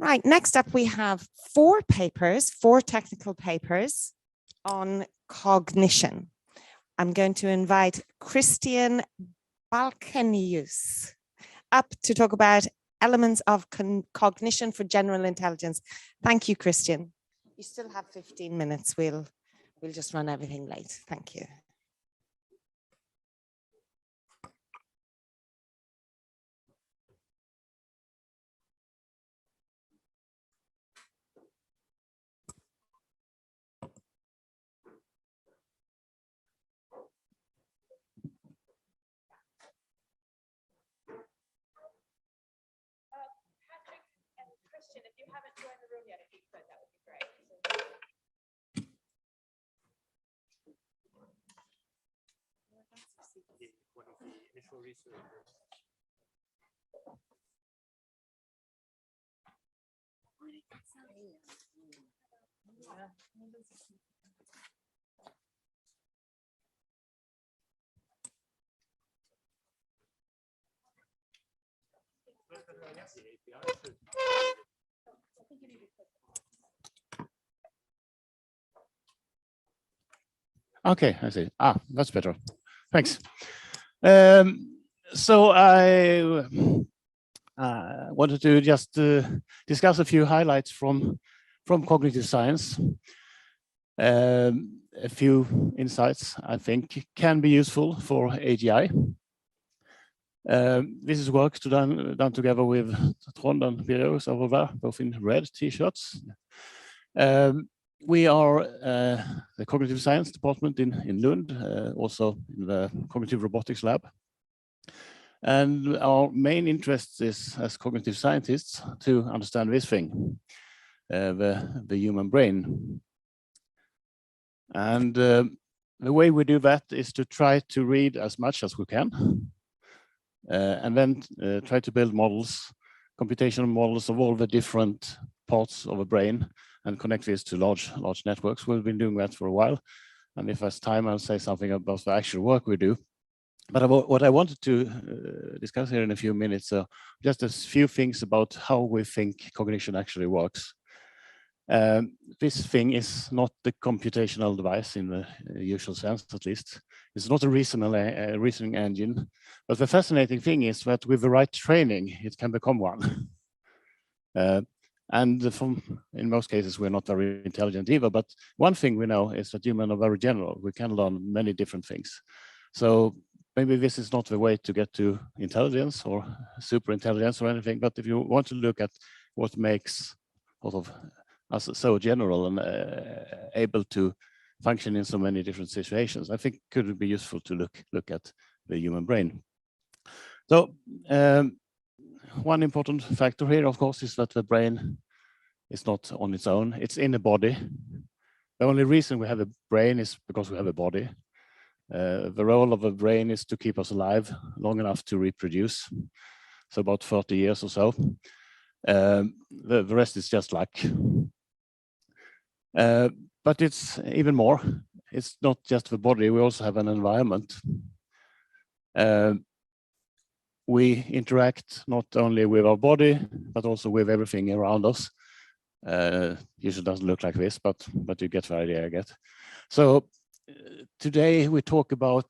Right, next up we have four technical papers on cognition. I'm going to invite Kristinn Balkenius up to talk about elements of cognition for general intelligence. Thank you, Kristinn. You still have 15 minutes. We'll just run everything late. Thank you. If you haven't joined the room yet, if you could, that would be great. One of the initial researchers. Okay, I see. That's better. Thanks. So I wanted to just discuss a few highlights from cognitive science. A few insights I think can be useful for AGI. This is work done together with Trond and Birger over there, both in red t-shirts. We are the cognitive science department in Lund, also in the cognitive robotics lab. And our main interest is, as cognitive scientists, to understand this thing, the human brain. And the way we do that is to try to read as much as we can, and then try to build models, computational models of all the different parts of a brain, and connect this to large networks. We've been doing that for a while, and if there's time, I'll say something about the actual work we do. But what I wanted to discuss here in a few minutes are just a few things about how we think cognition actually works. This thing is not the computational device in the usual sense, at least. It's not a reasoning engine. But the fascinating thing is that with the right training, it can become one. And in most cases, we're not very intelligent either. But one thing we know is that humans are very general. We can learn many different things. So maybe this is not the way to get to intelligence or super intelligence or anything. But if you want to look at what makes sort of us so general and able to function in so many different situations, I think it could be useful to look at the human brain. So one important factor here, of course, is that the brain is not on its own. It's in a body. The only reason we have a brain is because we have a body. The role of a brain is to keep us alive long enough to reproduce. So about 30 years or so. The rest is just luck. But it's even more. It's not just the body. We also have an environment. We interact not only with our body, but also with everything around us. Usually doesn't look like this, but you get the idea, I get. So today we talk about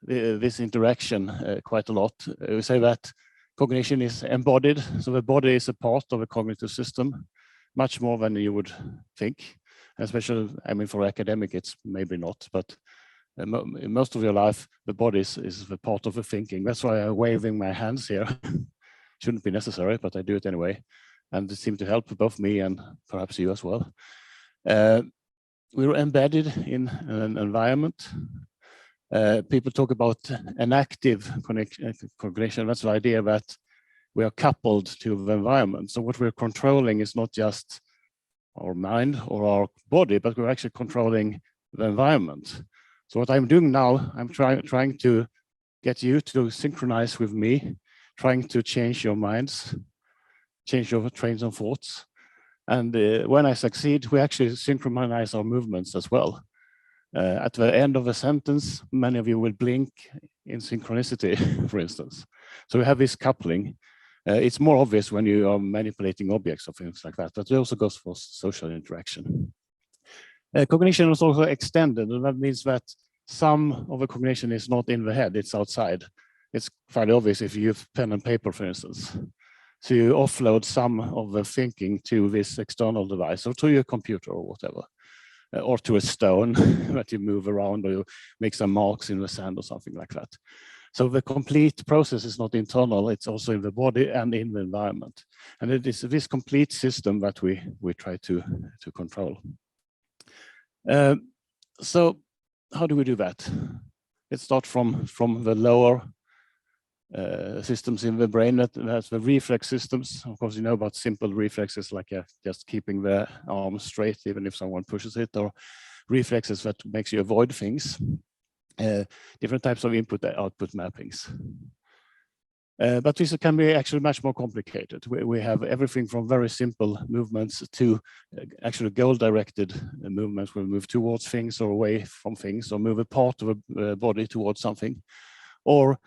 this interaction quite a lot. We say that cognition is embodied. So the body is a part of a cognitive system, much more than you would think. Especially, I mean, for academic, it's maybe not, but in most of your life, the body is the part of the thinking. That's why I'm waving my hands here. Shouldn't be necessary, but I do it anyway. And it seemed to help both me and perhaps you as well. We're embedded in an environment. People talk about an active cognition. That's the idea that we are coupled to the environment. So what we're controlling is not just our mind or our body, but we're actually controlling the environment. So what I'm doing now, I'm trying to get you to synchronize with me, trying to change your minds, change your trains of thoughts. And when I succeed, we actually synchronize our movements as well. At the end of a sentence, many of you will blink in synchronicity, for instance. So we have this coupling. It's more obvious when you are manipulating objects or things like that, but it also goes for social interaction. Cognition is also extended, and that means that some of the cognition is not in the head, it's outside. It's fairly obvious if you use pen and paper, for instance. So you offload some of the thinking to this external device or to your computer or whatever, or to a stone that you move around, or you make some marks in the sand or something like that. So the complete process is not internal, it's also in the body and in the environment. And it is this complete system that we try to control. So how do we do that? Let's start from the lower systems in the brain. That's the reflex systems. Of course, you know about simple reflexes like just keeping the arm straight even if someone pushes it, or reflexes that makes you avoid things. Different types of input-output mappings. But this can be actually much more complicated. We have everything from very simple movements to actually goal-directed movements. We move towards things or away from things, or move a part of a body towards something, or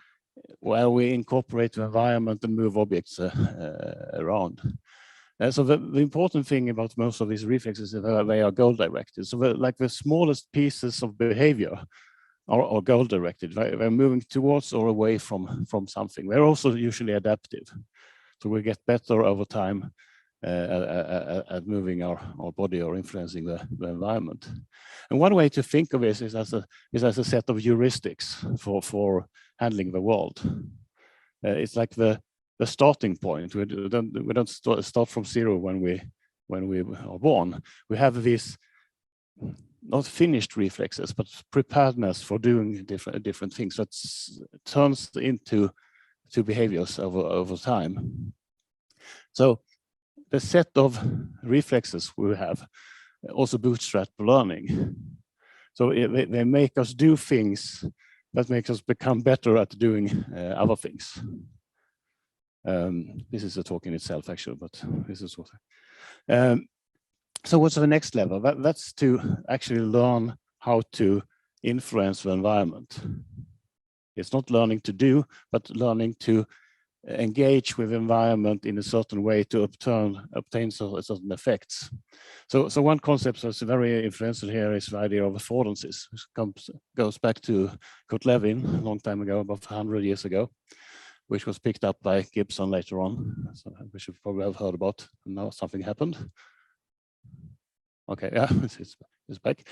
where we incorporate the environment and move objects around. So the important thing about most of these reflexes is that they are goal-directed. So like the smallest pieces of behavior are goal-directed. They're moving towards or away from something. They're also usually adaptive. So we get better over time at moving our body or influencing the environment. And one way to think of this is as a set of heuristics for handling the world. It's like the starting point. We don't start from zero when we are born. We have these not finished reflexes, but preparedness for doing different things that turns into behaviors over time. So the set of reflexes we have also bootstrap learning. So they make us do things that make us become better at doing other things. This is a talk in itself, actually, but this is what. So what's the next level? That's to actually learn how to influence the environment. It's not learning to do, but learning to engage with the environment in a certain way to obtain certain effects. So one concept that's very influential here is the idea of affordances, which goes back to Kurt Lewin a long time ago, about 100 years ago, which was picked up by Gibson later on. So we should probably have heard about, and now something happened. Okay, yeah, it's back.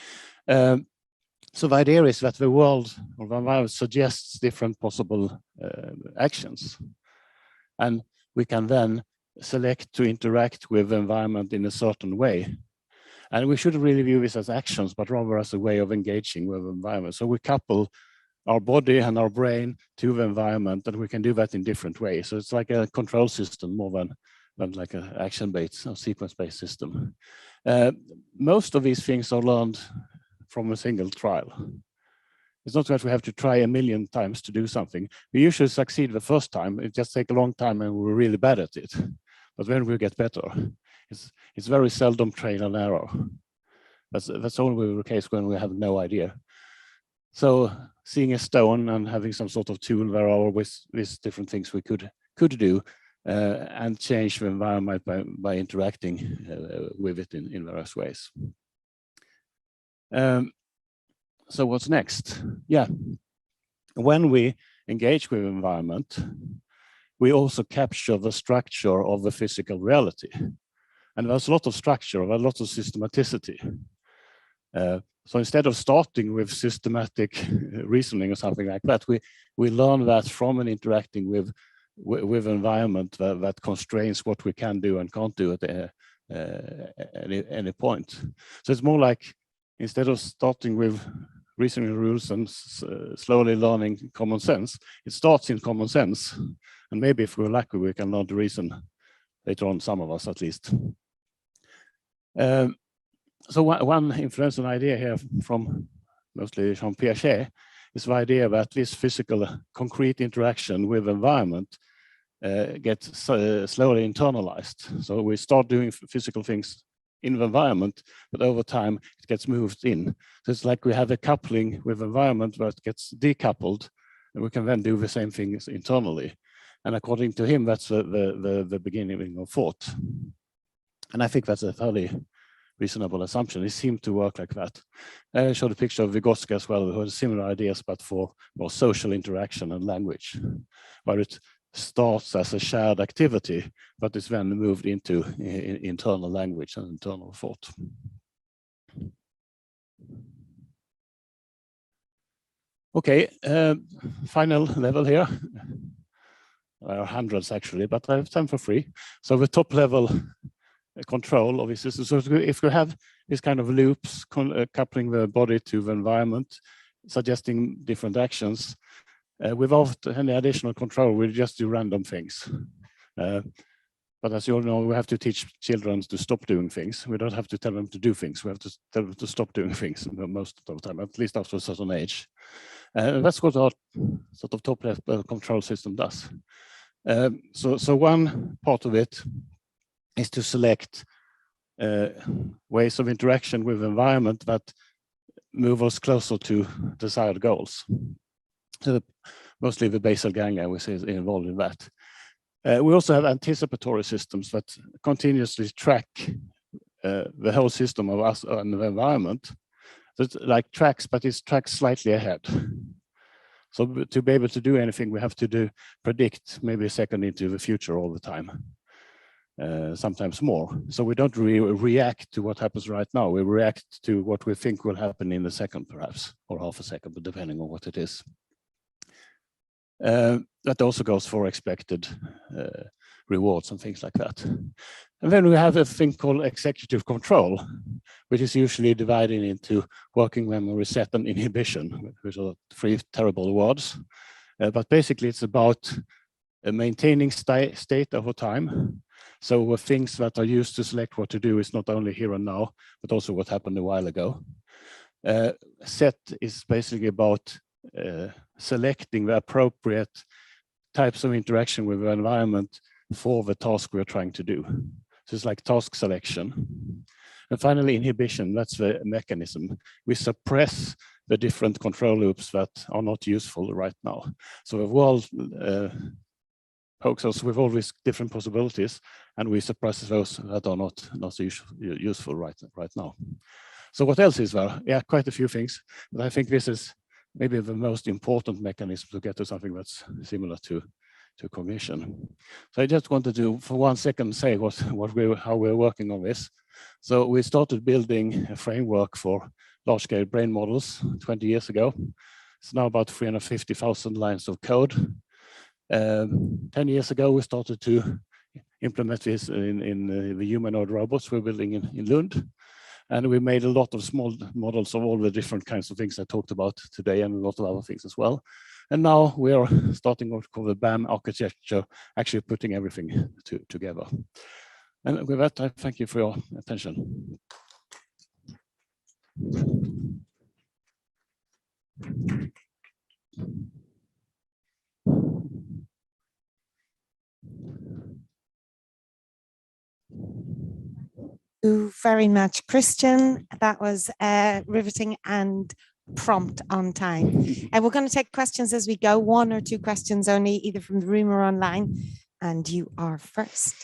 So the idea is that the world or the environment suggests different possible actions. And we can then select to interact with the environment in a certain way. And we shouldn't really view this as actions, but rather as a way of engaging with the environment. So we couple our body and our brain to the environment, and we can do that in different ways. So it's like a control system more than like an action-based or sequence-based system. Most of these things are learned from a single trial. It's not that we have to try 1,000,000 times to do something. We usually succeed the first time. It just takes a long time and we're really bad at it. But when we get better, it's very seldom trial and error. That's only the case when we have no idea. So seeing a stone and having some sort of tool, there are always these different things we could do and change the environment by interacting with it in various ways. So what's next? Yeah, when we engage with the environment, we also capture the structure of the physical reality. And there's a lot of structure, a lot of systematicity. So instead of starting with systematic reasoning or something like that, we learn that from and interacting with environment that constrains what we can do and can't do at any point. So it's more like, instead of starting with reasoning rules and slowly learning common sense, it starts in common sense. And maybe if we're lucky, we can learn to reason later on, some of us at least. So one influential idea here from mostly Jean Piaget is the idea that this physical concrete interaction with environment gets slowly internalized. So we start doing physical things in the environment, but over time it gets moved in. So it's like we have a coupling with environment that gets decoupled, and we can then do the same things internally. And according to him, that's the beginning of thought. And I think that's a fairly reasonable assumption. It seemed to work like that. I showed a picture of Vygotsky as well, who had similar ideas, but for more social interaction and language, where it starts as a shared activity, but is then moved into internal language and internal thought. Okay, final level here. There are hundreds actually, but I have time for 3. So the top level control of the system. So if we have this kind of loops coupling the body to the environment, suggesting different actions, without any additional control, we just do random things. But as you all know, we have to teach children to stop doing things. We don't have to tell them to do things. We have to tell them to stop doing things most of the time, at least after a certain age. That's what our sort of top level control system does. So one part of it is to select ways of interaction with the environment that move us closer to desired goals. So mostly the basal ganglia is involved in that. We also have anticipatory systems that continuously track the whole system of us and the environment. So it's like tracks, but it's tracks slightly ahead. So to be able to do anything, we have to predict maybe a second into the future all the time. Sometimes more. So we don't react to what happens right now. We react to what we think will happen in a second, perhaps, or half a second, but depending on what it is. That also goes for expected rewards and things like that. And then we have a thing called executive control, which is usually divided into working memory set and inhibition, which are 3 terrible words. But basically, it's about maintaining state over time. So things that are used to select what to do is not only here and now, but also what happened a while ago. Set is basically about selecting the appropriate types of interaction with the environment for the task we're trying to do. So it's like task selection. And finally, inhibition, that's the mechanism. We suppress the different control loops that are not useful right now. So the world pokes us with all these different possibilities, and we suppress those that are not useful right now. So what else is there? Yeah, quite a few things, but I think this is maybe the most important mechanism to get to something that's similar to cognition. So I just wanted to, for 1 second, say how we're working on this. So we started building a framework for large-scale brain models 20 years ago. It's now about 350,000 lines of code. 10 years ago, we started to implement this in the humanoid robots we're building in Lund. And we made a lot of small models of all the different kinds of things I talked about today, and a lot of other things as well. And now we are starting what we call the BAM architecture, actually putting everything together. And with that, I thank you for your attention. You very much, Kristinn. That was riveting and prompt on time. And we're going to take questions as we go, 1 or 2 questions only, either from the room or online. And you are first.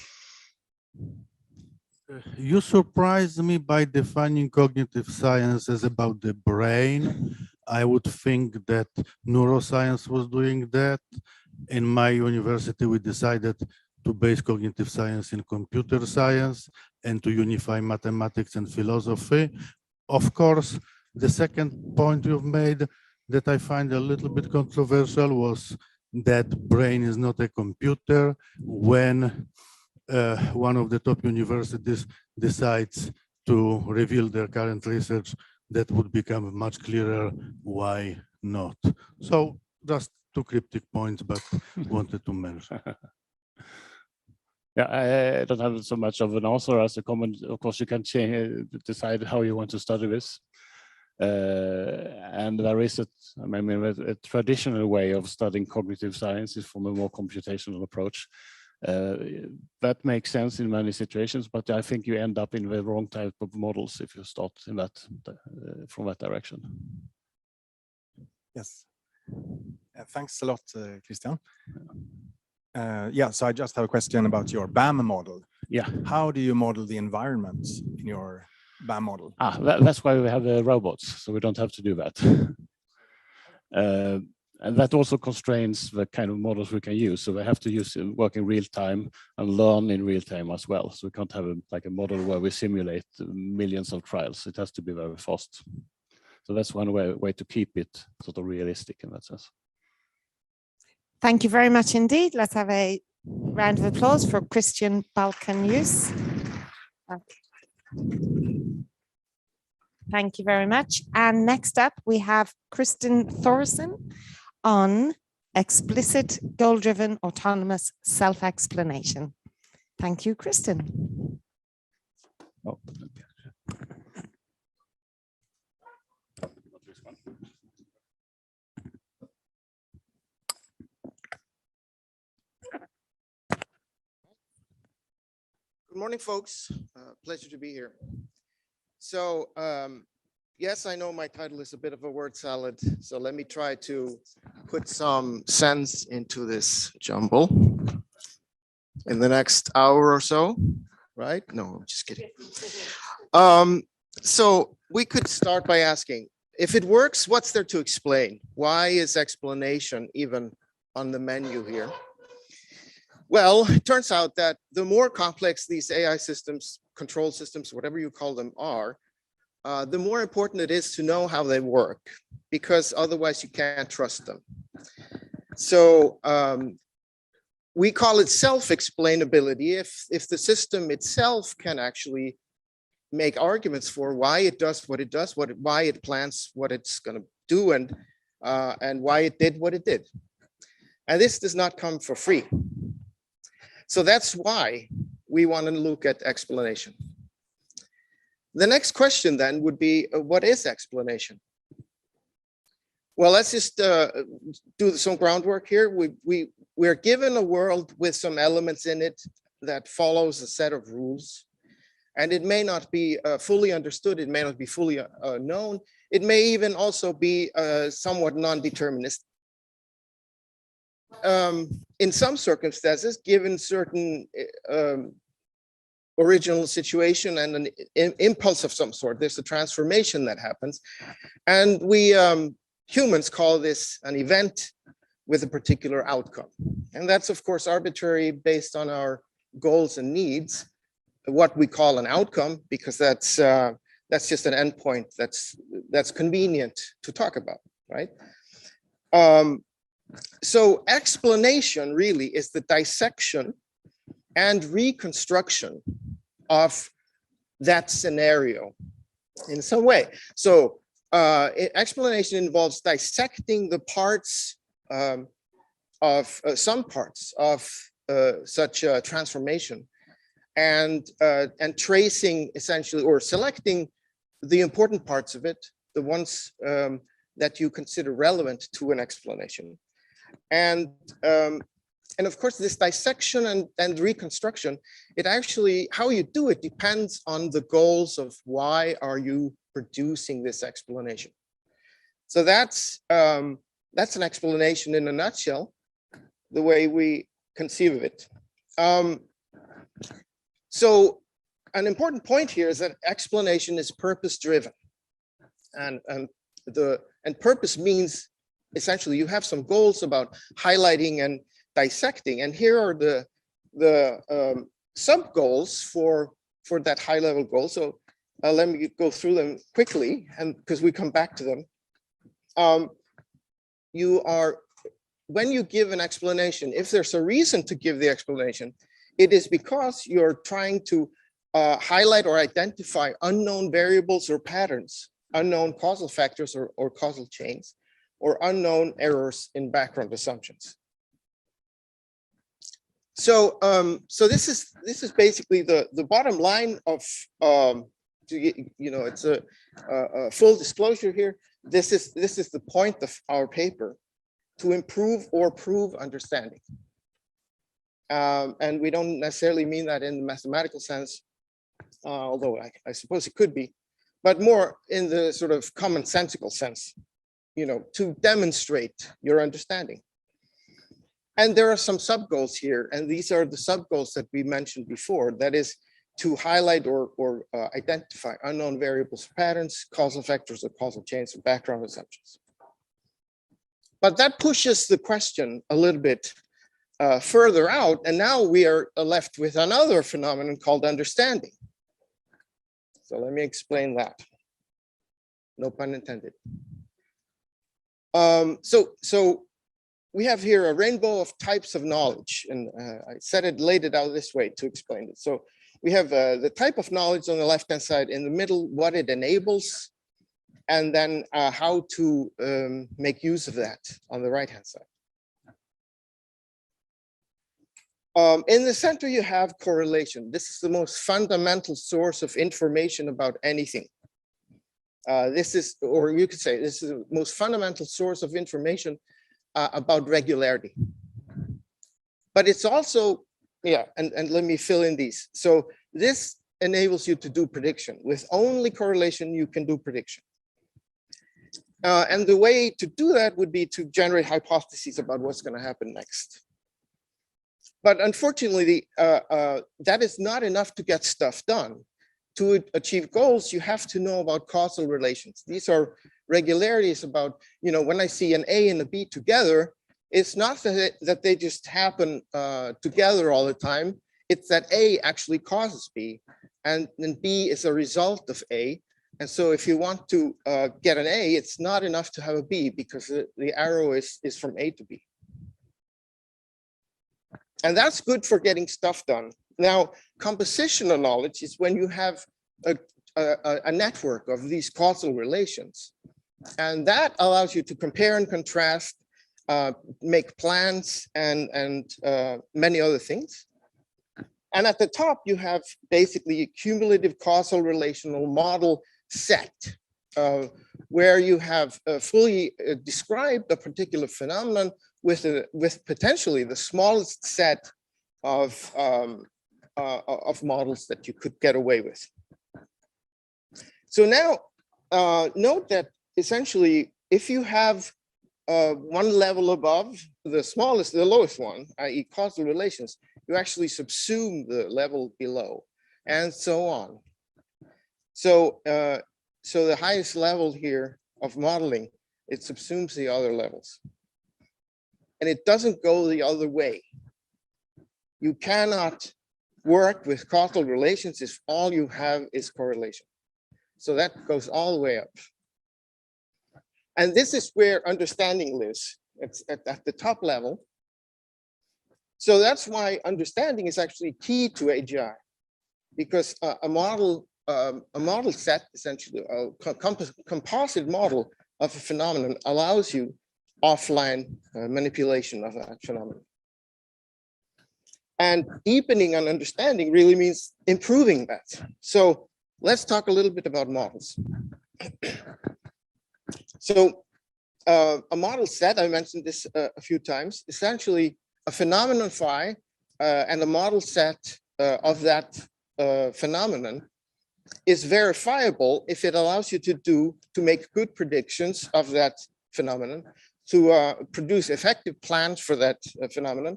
You surprised me by defining cognitive science as about the brain. I would think that neuroscience was doing that. In my university, we decided to base cognitive science in computer science and to unify mathematics and philosophy. Of course, the second point you've made that I find a little bit controversial was that brain is not a computer. When one of the top universities decides to reveal their current research, that would become much clearer why not. So just 2 cryptic points, but wanted to mention. Yeah, I don't have so much of an answer as a comment. Of course, you can decide how you want to study this. And there is a traditional way of studying cognitive science is from a more computational approach. That makes sense in many situations, but I think you end up in the wrong type of models if you start in that from that direction. Yes. Thanks a lot, Kristinn. Yeah, so I just have a question about your BAM model. Yeah. How do you model the environment in your BAM model? That's why we have the robots, so we don't have to do that. And that also constrains the kind of models we can use. So we have to work in real time and learn in real time as well. So we can't have like a model where we simulate millions of trials. It has to be very fast. So that's one way to keep it sort of realistic in that sense. Thank you very much indeed. Let's have a round of applause for Kristinn Balkenius. Thank you very much. And next up, we have Kristinn Thorisson on explicit, goal-driven, autonomous self-explanation. Thank you, Kristinn. Oh. Good morning, folks. Pleasure to be here. So, yes, I know my title is a bit of a word salad, so let me try to put some sense into this jumble in the next hour or so, right? No, I'm just kidding. So we could start by asking, if it works, what's there to explain? Why is explanation even on the menu here? Well, it turns out that the more complex these AI systems, control systems, whatever you call them are, the more important it is to know how they work, because otherwise you can't trust them. So we call it self-explainability if the system itself can actually make arguments for why it does what it does, why it plans what it's going to do, and why it did what it did. And this does not come for free. So that's why we want to look at explanation. The next question then would be, what is explanation? Well, let's just do some groundwork here. We're given a world with some elements in it that follows a set of rules. And it may not be fully understood. It may not be fully known. It may even also be somewhat non-deterministic. In some circumstances, given certain original situation and an impulse of some sort, there's a transformation that happens. And we humans call this an event with a particular outcome. And that's, of course, arbitrary based on our goals and needs, what we call an outcome, because that's just an endpoint that's convenient to talk about, right? So explanation really is the dissection and reconstruction of that scenario in some way. So explanation involves dissecting the parts of some parts of such a transformation and tracing essentially, or selecting the important parts of it, the ones that you consider relevant to an explanation. And of course, this dissection and reconstruction, it actually, how you do it depends on the goals of why are you producing this explanation. So that's an explanation in a nutshell, the way we conceive of it. So an important point here is that explanation is purpose-driven, and purpose means essentially you have some goals about highlighting and dissecting, and here are the sub goals for that high level goal. So let me go through them quickly, and because we come back to them. When you give an explanation, if there's a reason to give the explanation, it is because you're trying to highlight or identify unknown variables or patterns, unknown causal factors or causal chains, or unknown errors in background assumptions. So this is basically the bottom line of it's a full disclosure here. This is the point of our paper, to improve or prove understanding. And we don't necessarily mean that in the mathematical sense, although I suppose it could be, but more in the sort of commonsensical sense, to demonstrate your understanding. And there are some sub-goals here, and these are the sub-goals that we mentioned before. That is to highlight or identify unknown variables, patterns, causal vectors, or causal chains, or background assumptions. But that pushes the question a little bit further out, and now we are left with another phenomenon called understanding. So let me explain that. No pun intended. So we have here a rainbow of types of knowledge, and laid it out this way to explain it. So we have the type of knowledge on the left-hand side, in the middle, what it enables, and then how to make use of that on the right-hand side. In the center, you have correlation. This is the most fundamental source of information about anything. This is, or you could say, this is the most fundamental source of information about regularity. But it's also, yeah, and let me fill in these. So this enables you to do prediction. With only correlation, you can do prediction. And the way to do that would be to generate hypotheses about what's going to happen next. But unfortunately, that is not enough to get stuff done. To achieve goals, you have to know about causal relations. These are regularities about, when I see an A and a B together, it's not that they just happen together all the time. It's that A actually causes B, and then B is a result of A. And so if you want to get an A, it's not enough to have a B, because the arrow is from A to B. And that's good for getting stuff done. Now, compositional knowledge is when you have a network of these causal relations. And that allows you to compare and contrast, make plans, and many other things. And at the top, you have basically a cumulative causal relational model set, where you have fully described a particular phenomenon with potentially the smallest set of models that you could get away with. So now, note that essentially, if you have one level above the lowest one, i.e. causal relations, you actually subsume the level below, and so on. So, so the highest level here of modeling, it subsumes the other levels. And it doesn't go the other way. You cannot work with causal relations if all you have is correlation. So that goes all the way up. And this is where understanding lives. It's at the top level. So that's why understanding is actually key to AGI, because a model set, essentially a composite model of a phenomenon, allows you offline manipulation of that phenomenon. And deepening an understanding really means improving that. So let's talk a little bit about models. So a model set, I mentioned this a few times, essentially a phenomenon phi and a model set of that phenomenon is verifiable if it allows you to make good predictions of that phenomenon, to produce effective plans for that phenomenon,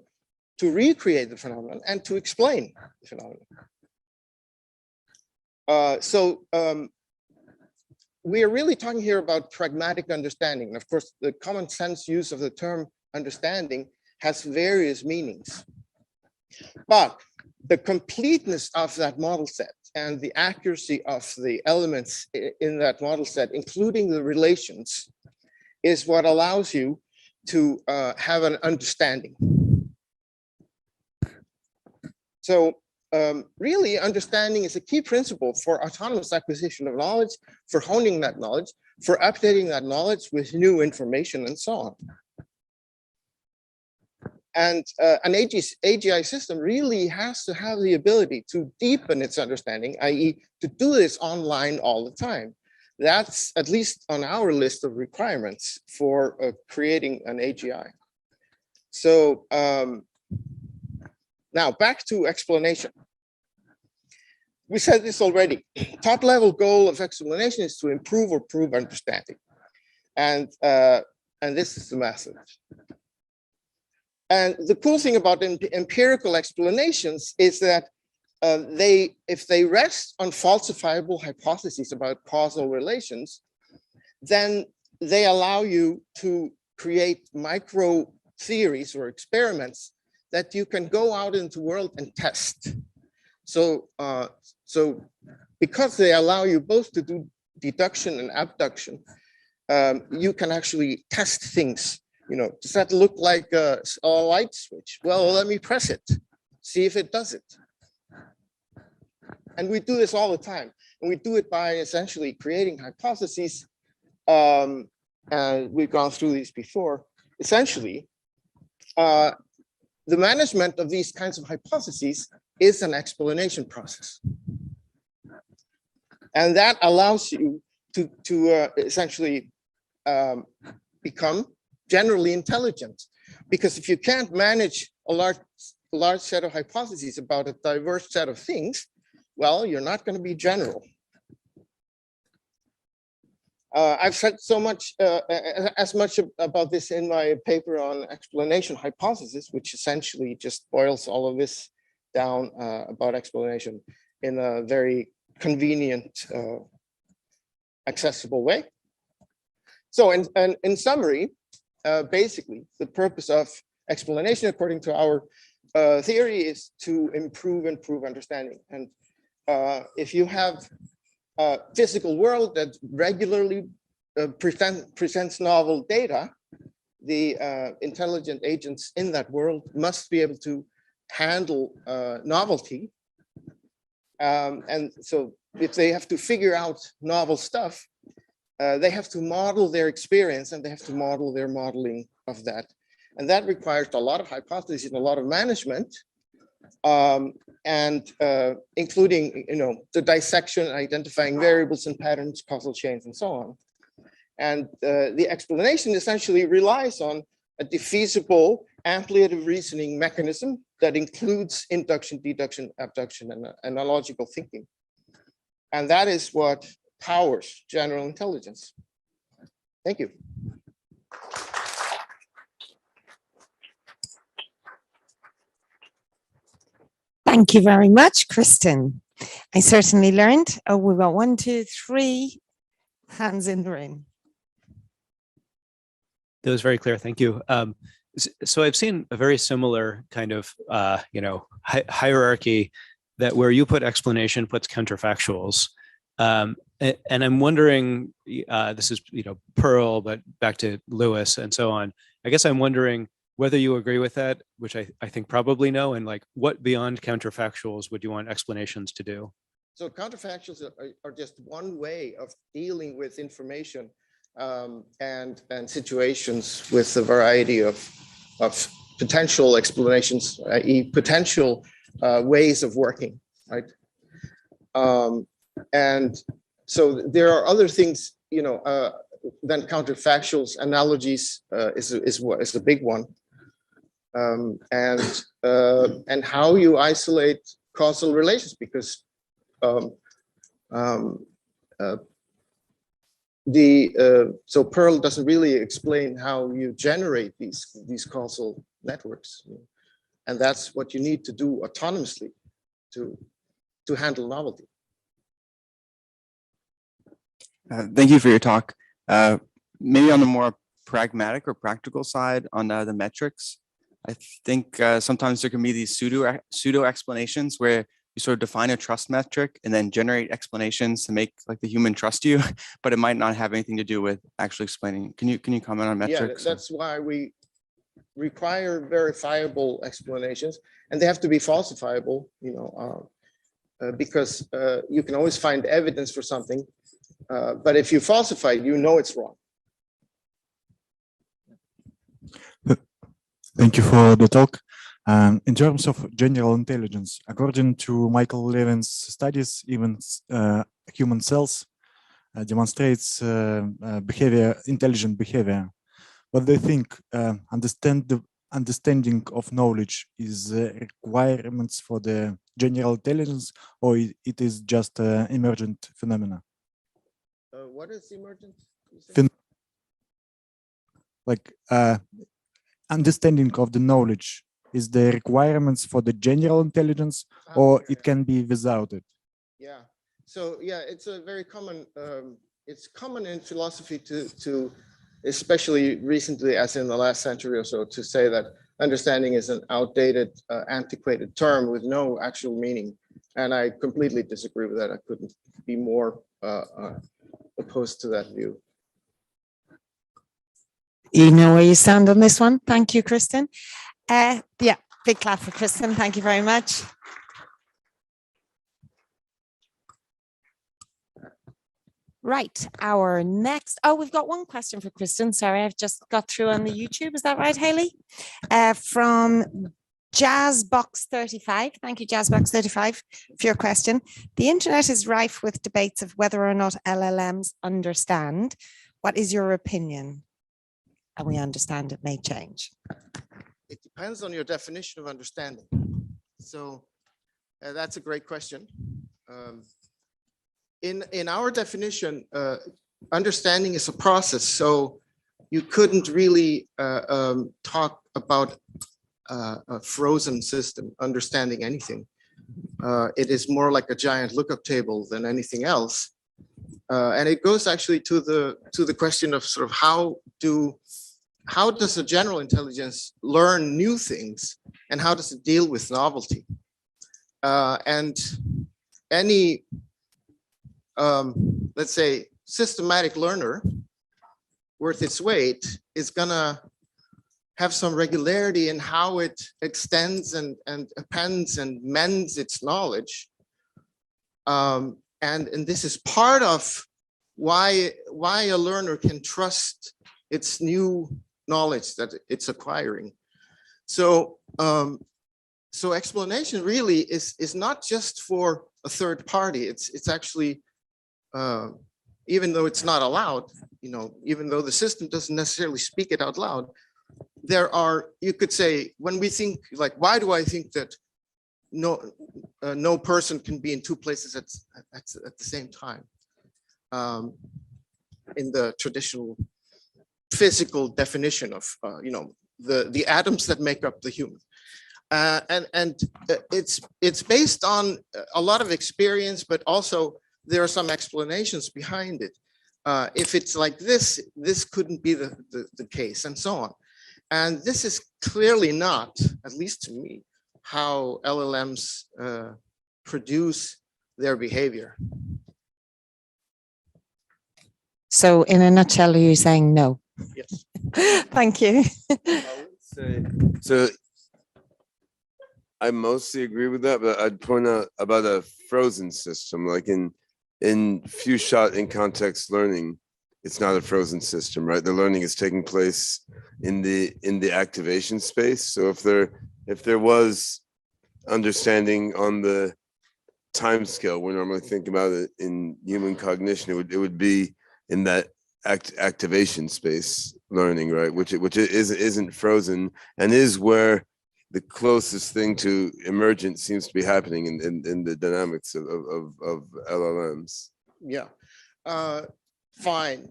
to recreate the phenomenon, and to explain the phenomenon. We are really talking here about pragmatic understanding. And of course, the common sense use of the term understanding has various meanings. But the completeness of that model set and the accuracy of the elements in that model set, including the relations, is what allows you to have an understanding. So really, understanding is a key principle for autonomous acquisition of knowledge, for honing that knowledge, for updating that knowledge with new information, and so on. And an AGI system really has to have the ability to deepen its understanding, i.e. to do this online all the time. That's at least on our list of requirements for creating an AGI. So now back to explanation. We said this already. Top level goal of explanation is to improve or prove understanding. And this is the method. And the cool thing about empirical explanations is that if they rest on falsifiable hypotheses about causal relations, then they allow you to create micro theories or experiments that you can go out into the world and test. So, because they allow you both to do deduction and abduction, you can actually test things. Does that look like a light switch? Well, let me press it, see if it does it. And we do this all the time. And we do it by essentially creating hypotheses. And we've gone through these before. Essentially, the management of these kinds of hypotheses is an explanation process. And that allows you to essentially become generally intelligent. Because if you can't manage a large set of hypotheses about a diverse set of things, well, you're not going to be general. I've said so much, as much about this in my paper on explanation hypothesis, which essentially just boils all of this down about explanation in a very convenient, accessible way. So in summary, basically, the purpose of explanation, according to our theory, is to improve understanding. And if you have a physical world that regularly presents novel data, the intelligent agents in that world must be able to handle novelty. And so if they have to figure out novel stuff, they have to model their experience and they have to model their modeling of that. And that requires a lot of hypotheses and a lot of management, and including, the dissection, identifying variables and patterns, causal chains, and so on. And the explanation essentially relies on a defeasible ampliative reasoning mechanism that includes induction, deduction, abduction, and analogical thinking. And that is what powers general intelligence. Thank you. Thank you very much, Kristinn. I certainly learned. Oh, we've got 1, 2, 3 hands in the room. That was very clear. Thank you. So I've seen a very similar kind of, hierarchy that where you put explanation puts counterfactuals. And I'm wondering, this is, Pearl, but back to Lewis and so on. I guess I'm wondering whether you agree with that, which I think probably no, and like what beyond counterfactuals would you want explanations to do? So counterfactuals are just one way of dealing with information and situations with a variety of potential explanations, i.e. potential ways of working, right? And so there are other things, than counterfactuals. Analogies is a big one. And how you isolate causal relations, because so Pearl doesn't really explain how you generate these causal networks, and that's what you need to do autonomously to handle novelty. Thank you for your talk. Maybe on the more pragmatic or practical side on the metrics, I think sometimes there can be these pseudo explanations where you sort of define a trust metric and then generate explanations to make like the human trust you, but it might not have anything to do with actually explaining. Can you comment on metrics? Yeah, that's why we require verifiable explanations, and they have to be falsifiable, because you can always find evidence for something, but if you falsify it, it's wrong. Thank you for the talk. In terms of general intelligence, according to Michael Levin's studies, even human cells demonstrates intelligent behavior. What they think, understanding of knowledge is requirements for the general intelligence, or it is just emergent phenomena? What is emergent? Like understanding of the knowledge is the requirements for the general intelligence, or it can be without it? Yeah. So yeah, it's a very common. It's common in philosophy to, especially recently, as in the last century or so, to say that understanding is an outdated, antiquated term with no actual meaning. And I completely disagree with that. I couldn't be more opposed to that view. You know where you stand on this one. Thank you, Kristinn. Yeah, big clap for Kristinn. Thank you very much. Right, our next, we've got one question for Kristinn. Sorry, I've just got through on the YouTube. Is that right, Haley? From Jazzbox35. Thank you, Jazzbox35, for your question. The internet is rife with debates of whether or not LLMs understand. What is your opinion? And we understand it may change. It depends on your definition of understanding. So that's a great question. In our definition, understanding is a process. So you couldn't really talk about a frozen system understanding anything. It is more like a giant lookup table than anything else. And it goes actually to the question of sort of how does a general intelligence learn new things, and how does it deal with novelty? And any let's say systematic learner worth its weight is gonna have some regularity in how it extends and appends and mends its knowledge. And this is part of why a learner can trust its new knowledge that it's acquiring. So so explanation really is not just for a third party. It's actually even though it's not allowed, you know, even though the system doesn't necessarily speak it out loud, there are, you could say, when we think like, why do I think that no person can be in two places at the same time? In the traditional physical definition of you know, the atoms that make up the human. And it's based on a lot of experience, but also there are some explanations behind it. If it's like this couldn't be the case, and so on. And this is clearly not, at least to me, how LLMs produce their behavior. So in a nutshell, are you saying no? Yes. Thank you. I would say, so I mostly agree with that, but I'd point out about a frozen system, like in few shot in context learning, it's not a frozen system, right? The learning is taking place in the activation space. So if there was understanding on the time scale, we normally think about it in human cognition, it would be in that activation space learning, right? Which isn't frozen, and is where the closest thing to emergent seems to be happening in the dynamics of LLMs. Yeah, fine.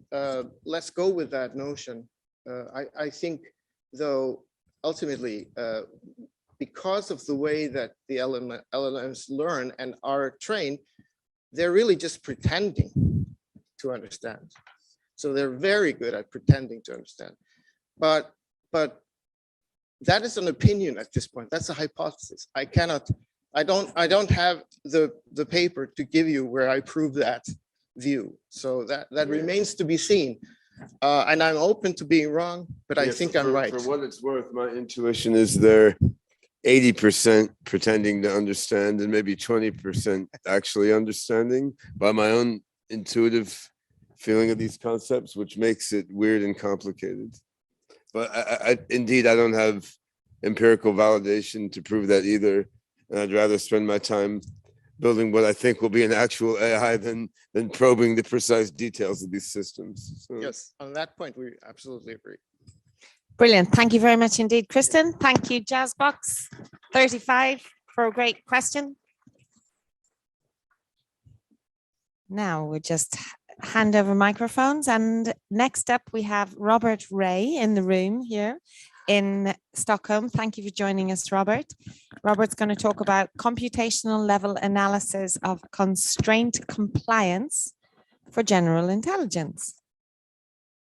Let's go with that notion. I think, though, ultimately, because of the way that the LLMs learn and are trained, they're really just pretending to understand. So they're very good at pretending to understand. But that is an opinion at this point. That's a hypothesis. I don't have the paper to give you where I prove that view. So that remains to be seen. And I'm open to being wrong, but I think I'm right. For what it's worth, my intuition is they're 80% pretending to understand and maybe 20% actually understanding by my own intuitive feeling of these concepts, which makes it weird and complicated. But indeed, I don't have empirical validation to prove that either. And I'd rather spend my time building what I think will be an actual AI than probing the precise details of these systems. So. Yes, on that point, we absolutely agree. Brilliant. Thank you very much indeed, Kristinn. Thank you, Jazzbox35, for a great question. Now we just hand over microphones, and next up we have Robert Wray in the room here. in Stockholm. Thank you for joining us, Robert. Robert's going to talk about computational level analysis of constraint compliance for general intelligence.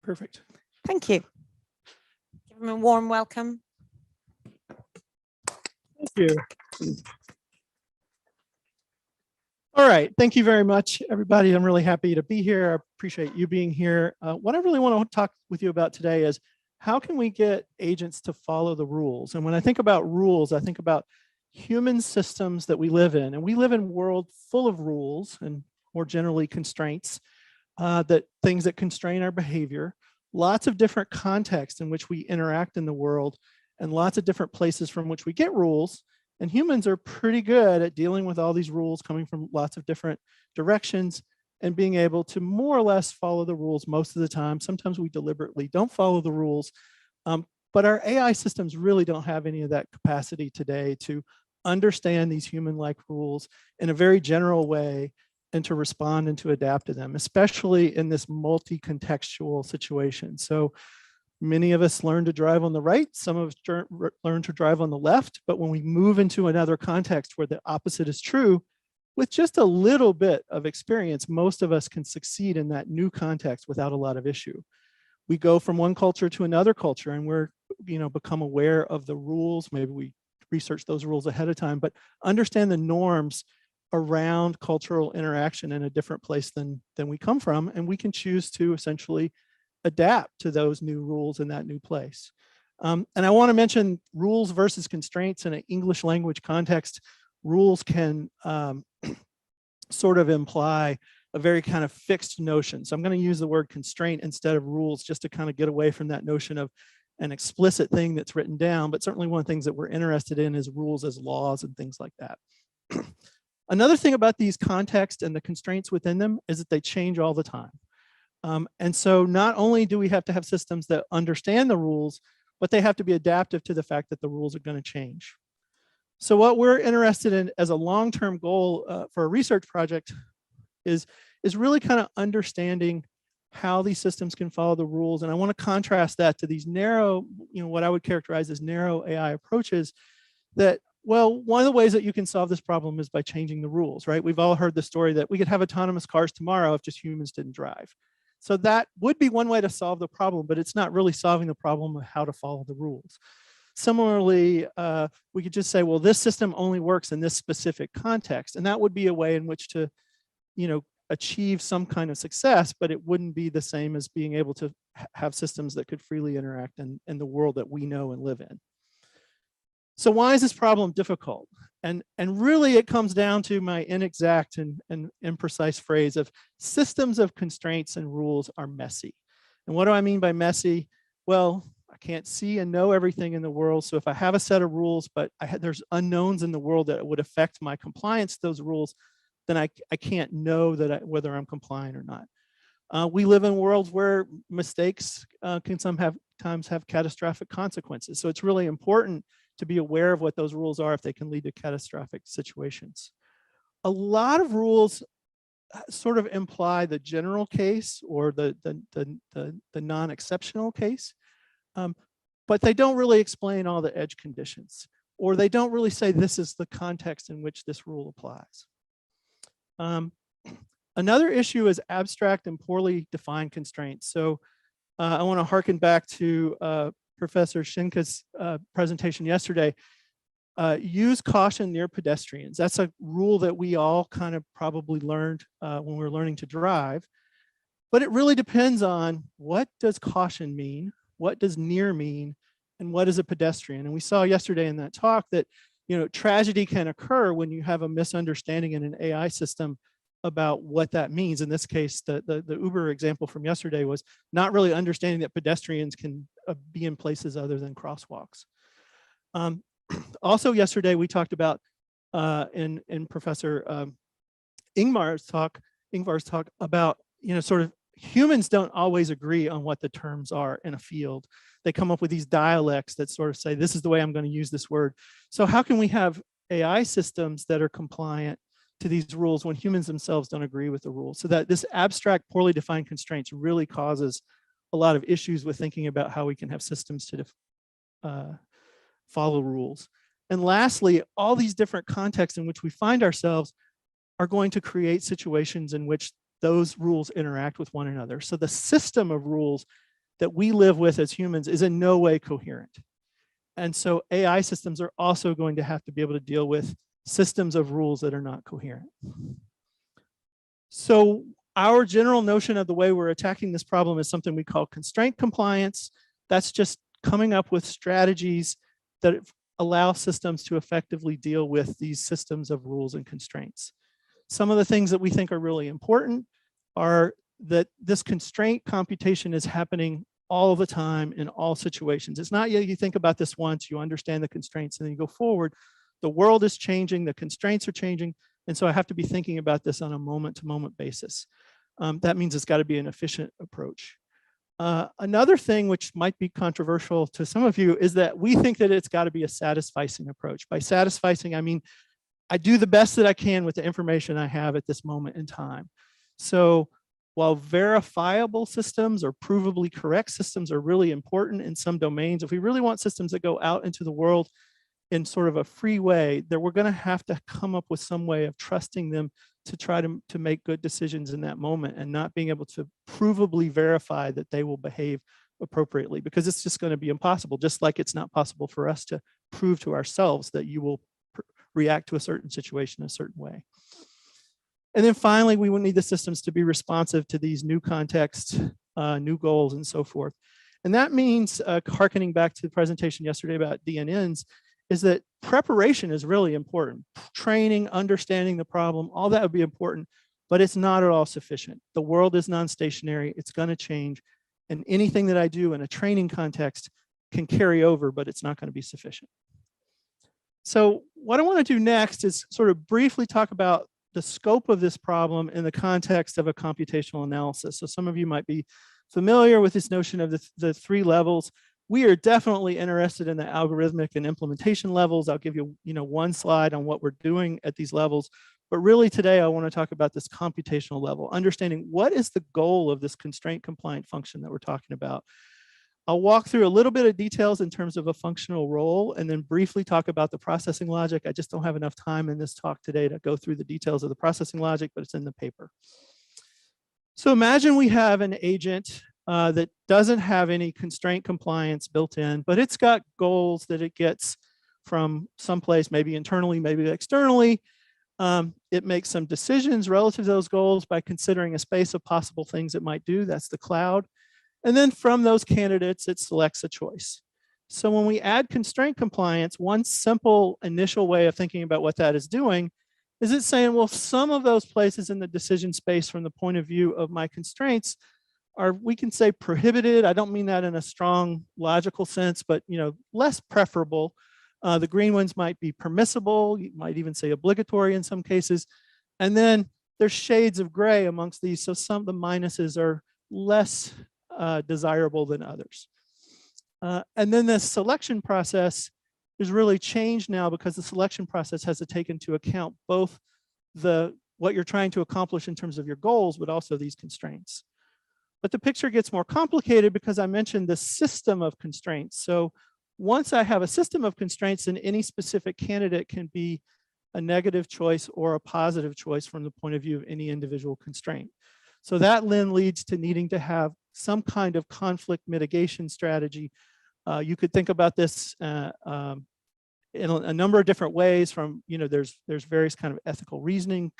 Perfect. Thank you. Give him a warm welcome. Thank you. All right, thank you very much, everybody. I'm really happy to be here. I appreciate you being here. What I really want to talk with you about today is how can we get agents to follow the rules? And when I think about rules, I think about human systems that we live in. And we live in a world full of rules and more generally constraints, things that constrain our behavior, lots of different contexts in which we interact in the world, and lots of different places from which we get rules. And humans are pretty good at dealing with all these rules coming from lots of different directions and being able to more or less follow the rules most of the time. Sometimes we deliberately don't follow the rules, but our AI systems really don't have any of that capacity today to understand these human-like rules in a very general way and to respond and to adapt to them, especially in this multi-contextual situation. So many of us learn to drive on the right, some of us learn to drive on the left, but when we move into another context where the opposite is true, with just a little bit of experience, most of us can succeed in that new context without a lot of issue. We go from one culture to another culture and we're, become aware of the rules. Maybe we research those rules ahead of time, but understand the norms around cultural interaction in a different place than we come from, and we can choose to essentially adapt to those new rules in that new place. And I want to mention rules versus constraints in an English language context. Rules can sort of imply a very kind of fixed notion. So I'm going to use the word constraint instead of rules just to kind of get away from that notion of an explicit thing that's written down, but certainly one of the things that we're interested in is rules as laws and things like that. Another thing about these contexts and the constraints within them is that they change all the time. And so not only do we have to have systems that understand the rules, but they have to be adaptive to the fact that the rules are going to change. So what we're interested in as a long-term goal for a research project is really kind of understanding how these systems can follow the rules. And I want to contrast that to these narrow, what I would characterize as narrow AI approaches that, well, one of the ways that you can solve this problem is by changing the rules, right? We've all heard the story that we could have autonomous cars tomorrow if just humans didn't drive. So that would be one way to solve the problem, but it's not really solving the problem of how to follow the rules. Similarly, we could just say, well, this system only works in this specific context. And that would be a way in which to, achieve some kind of success, but it wouldn't be the same as being able to have systems that could freely interact in the world that we know and live in. So why is this problem difficult? And really it comes down to my inexact and imprecise phrase of systems of constraints and rules are messy. And what do I mean by messy? Well, I can't see and know everything in the world. So if I have a set of rules, but there's unknowns in the world that would affect my compliance to those rules, then I can't know whether I'm compliant or not. We live in worlds where mistakes can sometimes have catastrophic consequences. So it's really important to be aware of what those rules are if they can lead to catastrophic situations. A lot of rules sort of imply the general case or the non-exceptional case, but they don't really explain all the edge conditions, or they don't really say this is the context in which this rule applies. Another issue is abstract and poorly defined constraints. So I want to harken back to Professor Schinke's presentation yesterday. Use caution near pedestrians. That's a rule that we all kind of probably learned when we were learning to drive, but it really depends on what does caution mean, what does near mean, and what is a pedestrian. And we saw yesterday in that talk that tragedy can occur when you have a misunderstanding in an AI system about what that means. In this case, the Uber example from yesterday was not really understanding that pedestrians can be in places other than crosswalks. Also yesterday, we talked about in Professor Ingvar's talk about, sort of humans don't always agree on what the terms are in a field. They come up with these dialects that sort of say, this is the way I'm going to use this word. So how can we have AI systems that are compliant to these rules when humans themselves don't agree with the rules? So that this abstract, poorly defined constraints really causes a lot of issues with thinking about how we can have systems follow rules. And lastly, all these different contexts in which we find ourselves are going to create situations in which those rules interact with one another. So the system of rules that we live with as humans is in no way coherent. And so AI systems are also going to have to be able to deal with systems of rules that are not coherent. So our general notion of the way we're attacking this problem is something we call constraint compliance. That's just coming up with strategies that allow systems to effectively deal with these systems of rules and constraints. Some of the things that we think are really important are that this constraint computation is happening all the time in all situations. It's not you think about this once, you understand the constraints, and then you go forward. The world is changing, the constraints are changing, and so I have to be thinking about this on a moment-to-moment basis. That means it's got to be an efficient approach. Another thing which might be controversial to some of you is that we think that it's got to be a satisficing approach. By satisficing, I mean, I do the best that I can with the information I have at this moment in time. So while verifiable systems or provably correct systems are really important in some domains, if we really want systems that go out into the world in sort of a free way, then we're going to have to come up with some way of trusting them to try to make good decisions in that moment and not being able to provably verify that they will behave appropriately, because it's just going to be impossible, just like it's not possible for us to prove to ourselves that you will react to a certain situation a certain way. And then finally, we will need the systems to be responsive to these new contexts, new goals, and so forth. And that means, hearkening back to the presentation yesterday about DNNs, is that preparation is really important. Training, understanding the problem, all that would be important, but it's not at all sufficient. The world is non-stationary, it's going to change, and anything that I do in a training context can carry over, but it's not going to be sufficient. So what I want to do next is sort of briefly talk about the scope of this problem in the context of a computational analysis. So some of you might be familiar with this notion of the three levels. We are definitely interested in the algorithmic and implementation levels. I'll give you, one slide on what we're doing at these levels. But really today, I want to talk about this computational level, understanding what is the goal of this constraint compliant function that we're talking about. I'll walk through a little bit of details in terms of a functional role and then briefly talk about the processing logic. I just don't have enough time in this talk today to go through the details of the processing logic, but it's in the paper. So imagine we have an agent that doesn't have any constraint compliance built in, but it's got goals that it gets from someplace, maybe internally, maybe externally. It makes some decisions relative to those goals by considering a space of possible things it might do. That's the cloud. And then from those candidates, it selects a choice. So when we add constraint compliance, one simple initial way of thinking about what that is doing is it's saying, well, some of those places in the decision space from the point of view of my constraints are, we can say, prohibited. I don't mean that in a strong logical sense, but less preferable. The green ones might be permissible. You might even say obligatory in some cases. And then there's shades of gray amongst these. So some of the minuses are less desirable than others. And then the selection process is really changed now because the selection process has to take into account both what you're trying to accomplish in terms of your goals, but also these constraints. But the picture gets more complicated because I mentioned the system of constraints. So once I have a system of constraints, then any specific candidate can be a negative choice or a positive choice from the point of view of any individual constraint. So that then leads to needing to have some kind of conflict mitigation strategy. You could think about this in a number of different ways. From, there's various kind of ethical reasoning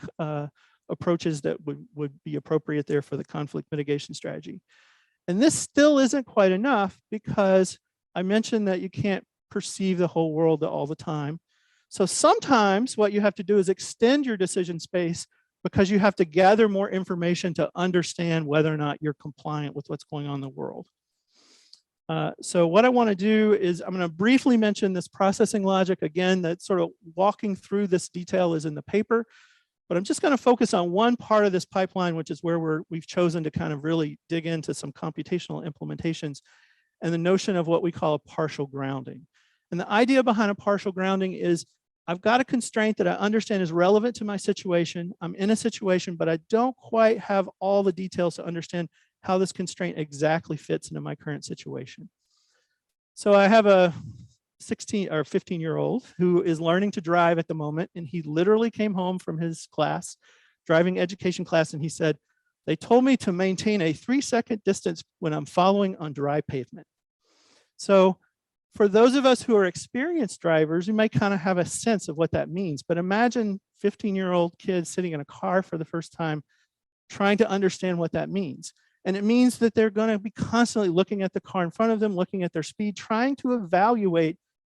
approaches that would be appropriate there for the conflict mitigation strategy. And this still isn't quite enough because I mentioned that you can't perceive the whole world all the time. So sometimes what you have to do is extend your decision space because you have to gather more information to understand whether or not you're compliant with what's going on in the world. So what I want to do is I'm going to briefly mention this processing logic. Again, that sort of walking through this detail is in the paper, but I'm just going to focus on one part of this pipeline, which is where we've chosen to kind of really dig into some computational implementations and the notion of what we call a partial grounding. And the idea behind a partial grounding is I've got a constraint that I understand is relevant to my situation. I'm in a situation, but I don't quite have all the details to understand how this constraint exactly fits into my current situation. So I have a 16 or 15-year-old who is learning to drive at the moment, and he literally came home from his class, driving education class, and he said, they told me to maintain a 3-second distance when I'm following on dry pavement. So for those of us who are experienced drivers, we might kind of have a sense of what that means, but imagine 15-year-old kids sitting in a car for the first time, trying to understand what that means. And it means that they're going to be constantly looking at the car in front of them, looking at their speed, trying to evaluate,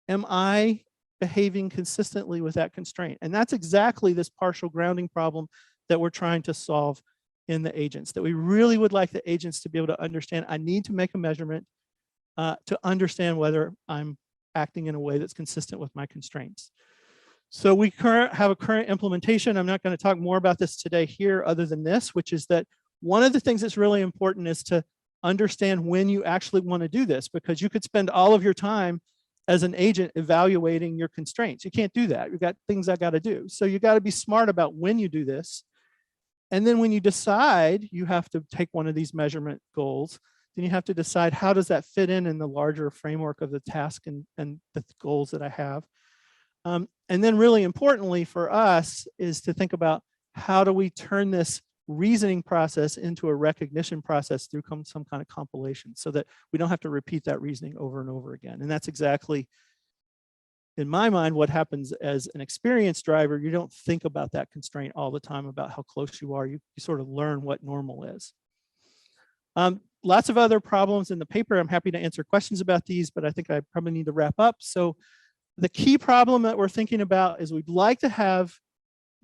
am I behaving consistently with that constraint? And that's exactly this partial grounding problem that we're trying to solve in the agents, that we really would like the agents to be able to understand, I need to make a measurement to understand whether I'm acting in a way that's consistent with my constraints. So we have a current implementation. I'm not going to talk more about this today here other than this, which is that one of the things that's really important is to understand when you actually want to do this, because you could spend all of your time as an agent evaluating your constraints. You can't do that. You've got things I got to do. So you got to be smart about when you do this. And then when you decide you have to take one of these measurement goals, then you have to decide how does that fit in the larger framework of the task and the goals that I have. And then really importantly for us is to think about how do we turn this reasoning process into a recognition process through some kind of compilation so that we don't have to repeat that reasoning over and over again. And that's exactly, in my mind, what happens as an experienced driver. You don't think about that constraint all the time about how close you are. You sort of learn what normal is. Lots of other problems in the paper. I'm happy to answer questions about these, but I think I probably need to wrap up. So the key problem that we're thinking about is we'd like to have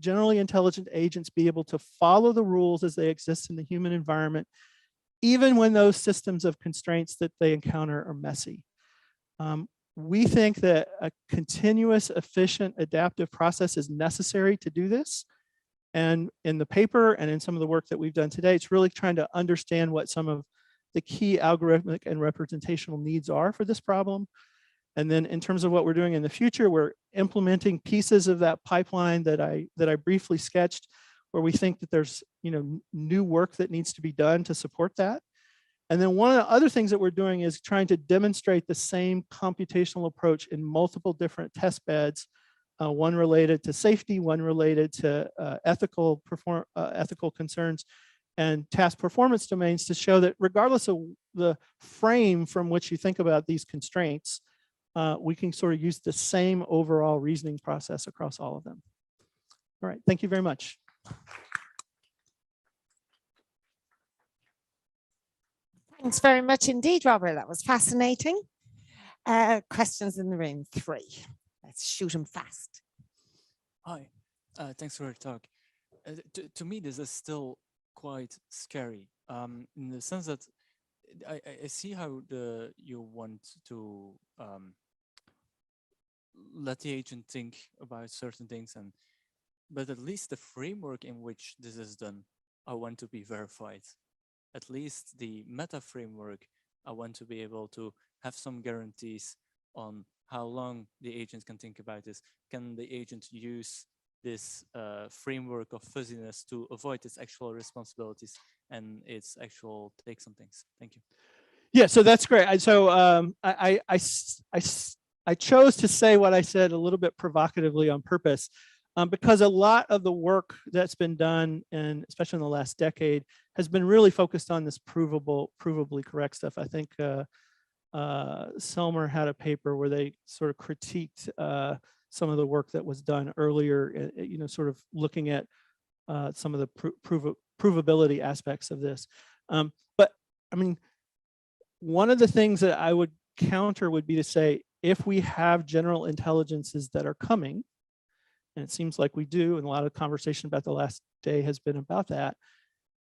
generally intelligent agents be able to follow the rules as they exist in the human environment, even when those systems of constraints that they encounter are messy. We think that a continuous, efficient, adaptive process is necessary to do this. And in the paper and in some of the work that we've done today, it's really trying to understand what some of the key algorithmic and representational needs are for this problem. And then in terms of what we're doing in the future, we're implementing pieces of that pipeline that I briefly sketched, where we think that there's new work that needs to be done to support that. And then one of the other things that we're doing is trying to demonstrate the same computational approach in multiple different test beds, one related to safety, one related to ethical concerns and task performance domains, to show that regardless of the frame from which you think about these constraints, we can sort of use the same overall reasoning process across all of them. All right, thank you very much. Thanks very much indeed, Robert. That was fascinating. Questions in the room? 3. Let's shoot them fast. Hi, thanks for your talk. To me, this is still quite scary in the sense that I see how you want to let the agent think about certain things, but at least the framework in which this is done, I want to be verified. At least the meta framework, I want to be able to have some guarantees on how long the agent can think about this. Can the agent use this framework of fuzziness to avoid its actual responsibilities and its actual takes on things? Thank you. Yeah, so that's great. I chose to say what I said a little bit provocatively on purpose, because a lot of the work that's been done, and especially in the last decade, has been really focused on this provably correct stuff. I think Selmer had a paper where they sort of critiqued some of the work that was done earlier, sort of looking at some of the provability aspects of this. But I mean, one of the things that I would counter would be to say, if we have general intelligences that are coming, and it seems like we do, and a lot of conversation about the last day has been about that,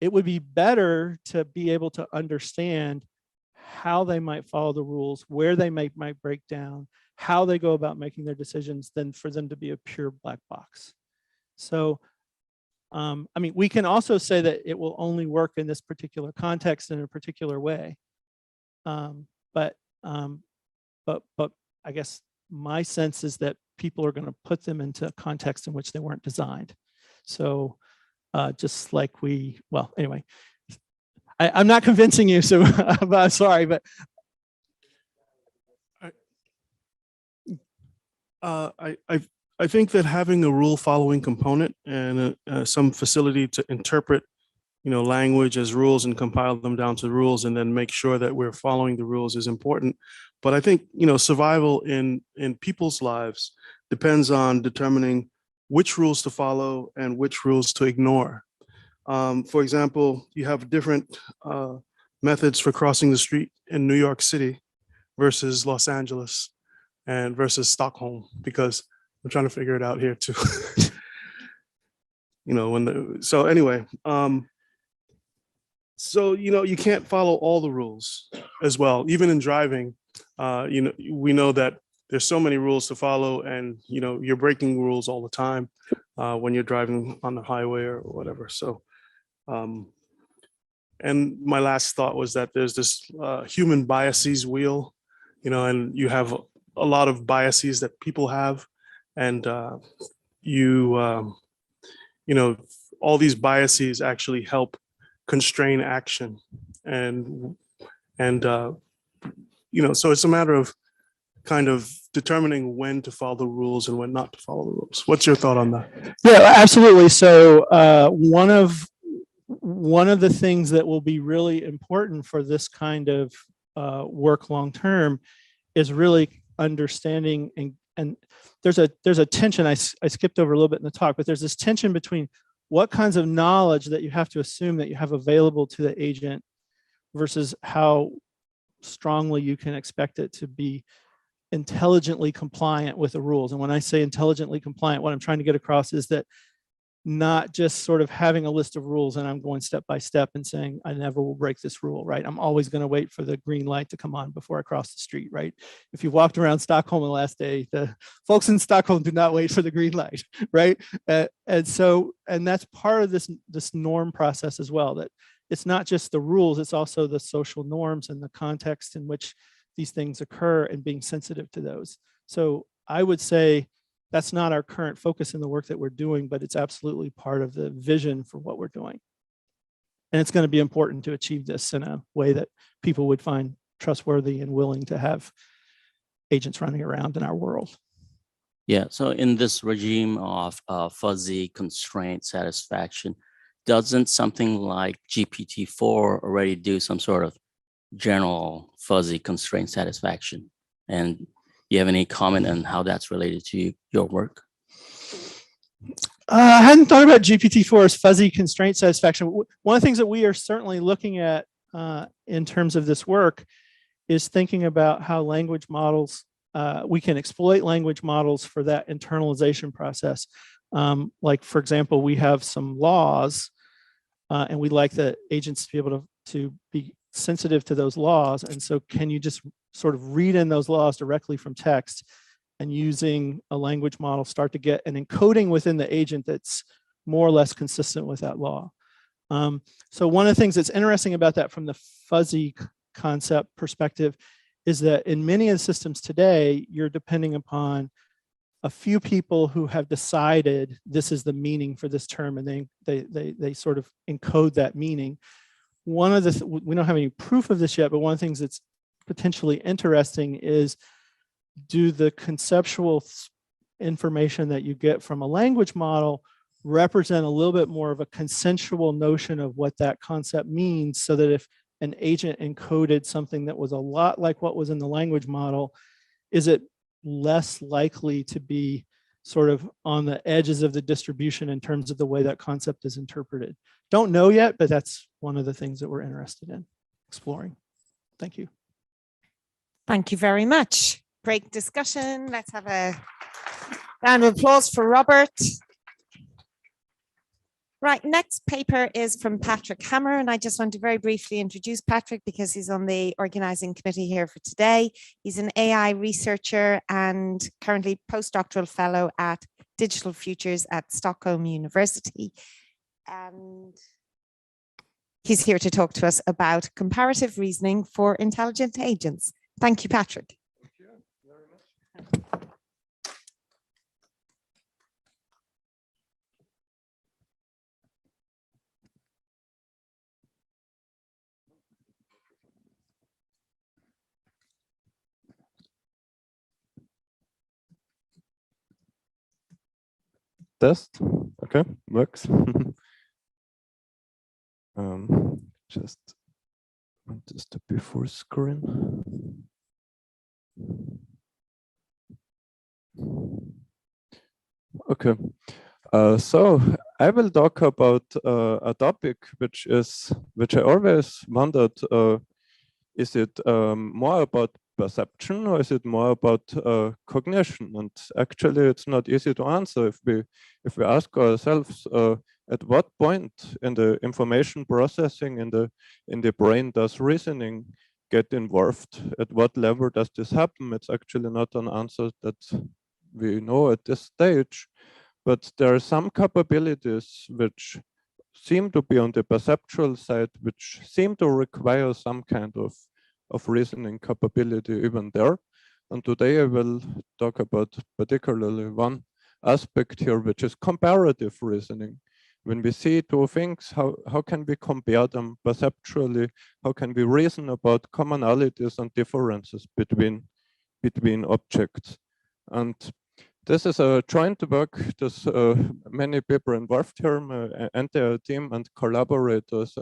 it would be better to be able to understand how they might follow the rules, where they might break down, how they go about making their decisions, than for them to be a pure black box. So, I mean, we can also say that it will only work in this particular context in a particular way. But I guess my sense is that people are going to put them into a context in which they weren't designed. So just like well, anyway, I'm not convincing you, so I'm sorry, but. I think that having a rule following component and some facility to interpret, language as rules and compile them down to rules and then make sure that we're following the rules is important. But I think, survival in people's lives depends on determining which rules to follow and which rules to ignore. For example, you have different methods for crossing the street in New York City versus Los Angeles and versus Stockholm, because I'm trying to figure it out here too. So anyway, so, you can't follow all the rules as well. Even in driving, we know that there's so many rules to follow, and, you're breaking rules all the time when you're driving on the highway or whatever. So, and my last thought was that there's this human biases wheel, and you have a lot of biases that people have, and all these biases actually help constrain action, and so it's a matter of kind of determining when to follow the rules and when not to follow the rules. What's your thought on that? Yeah, absolutely. So one of the things that will be really important for this kind of work long term is really understanding, and there's a tension. I skipped over a little bit in the talk, but there's this tension between what kinds of knowledge that you have to assume that you have available to the agent versus how strongly you can expect it to be intelligently compliant with the rules. And when I say intelligently compliant, what I'm trying to get across is that not just sort of having a list of rules and I'm going step by step and saying, I never will break this rule, right? I'm always going to wait for the green light to come on before I cross the street, right? If you walked around Stockholm the last day, the folks in Stockholm do not wait for the green light, right? And that's part of this norm process as well, that it's not just the rules, it's also the social norms and the context in which these things occur and being sensitive to those. So I would say that's not our current focus in the work that we're doing, but it's absolutely part of the vision for what we're doing. And it's going to be important to achieve this in a way that people would find trustworthy and willing to have agents running around in our world. Yeah, so in this regime of fuzzy constraint satisfaction, doesn't something like GPT-4 already do some sort of general fuzzy constraint satisfaction? And you have any comment on how that's related to your work? I hadn't thought about GPT-4 as fuzzy constraint satisfaction. One of the things that we are certainly looking at in terms of this work is thinking about how language models, we can exploit language models for that internalization process. Like, for example, we have some laws and we'd like the agents to be able to be sensitive to those laws. And so can you just sort of read in those laws directly from text and using a language model start to get an encoding within the agent that's more or less consistent with that law. So one of the things that's interesting about that from the fuzzy concept perspective is that in many of the systems today, you're depending upon a few people who have decided this is the meaning for this term, and they sort of encode that meaning. One of the, we don't have any proof of this yet, but one of the things that's potentially interesting is, do the conceptual information that you get from a language model represent a little bit more of a consensual notion of what that concept means, so that if an agent encoded something that was a lot like what was in the language model, is it less likely to be sort of on the edges of the distribution in terms of the way that concept is interpreted? Don't know yet, but that's one of the things that we're interested in exploring. Thank you. Thank you very much. Great discussion. Let's have a round of applause for Robert. Right, next paper is from Patrick Hammer, and I just want to very briefly introduce Patrick because he's on the organizing committee here for today. He's an AI researcher and currently postdoctoral fellow at Digital Futures at Stockholm University. And he's here to talk to us about comparative reasoning for intelligent agents. Thank you, Patrick. Thank you very much. Test. Okay, works. Just want this to be full screen. Okay, so I will talk about a topic which I always wondered: is it more about perception or is it more about cognition? And actually, it's not easy to answer if we ask ourselves at what point in the information processing in the brain does reasoning get involved? At what level does this happen? It's actually not an answer that we know at this stage, but there are some capabilities which seem to be on the perceptual side, which seem to require some kind of reasoning capability even there. And today I will talk about particularly one aspect here, which is comparative reasoning. When we see two things, how can we compare them perceptually? How can we reason about commonalities and differences between objects? And this is a joint work. There's many people involved here, entire team and collaborators,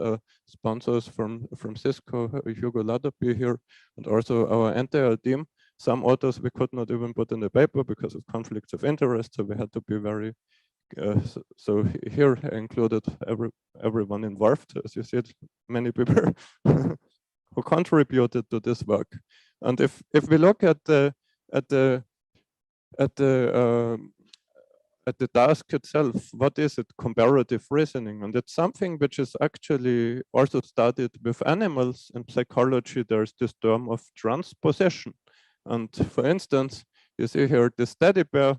sponsors from Cisco, Hugo Ladderby here, and also our entire team. Some authors we could not even put in the paper because of conflicts of interest, so we had to be very, so here I included everyone involved, as you see, many people who contributed to this work. And if we look at the task itself, what is it? Comparative reasoning. And it's something which is actually also studied with animals. In psychology, there's this term of transposition. And for instance, you see here this teddy bear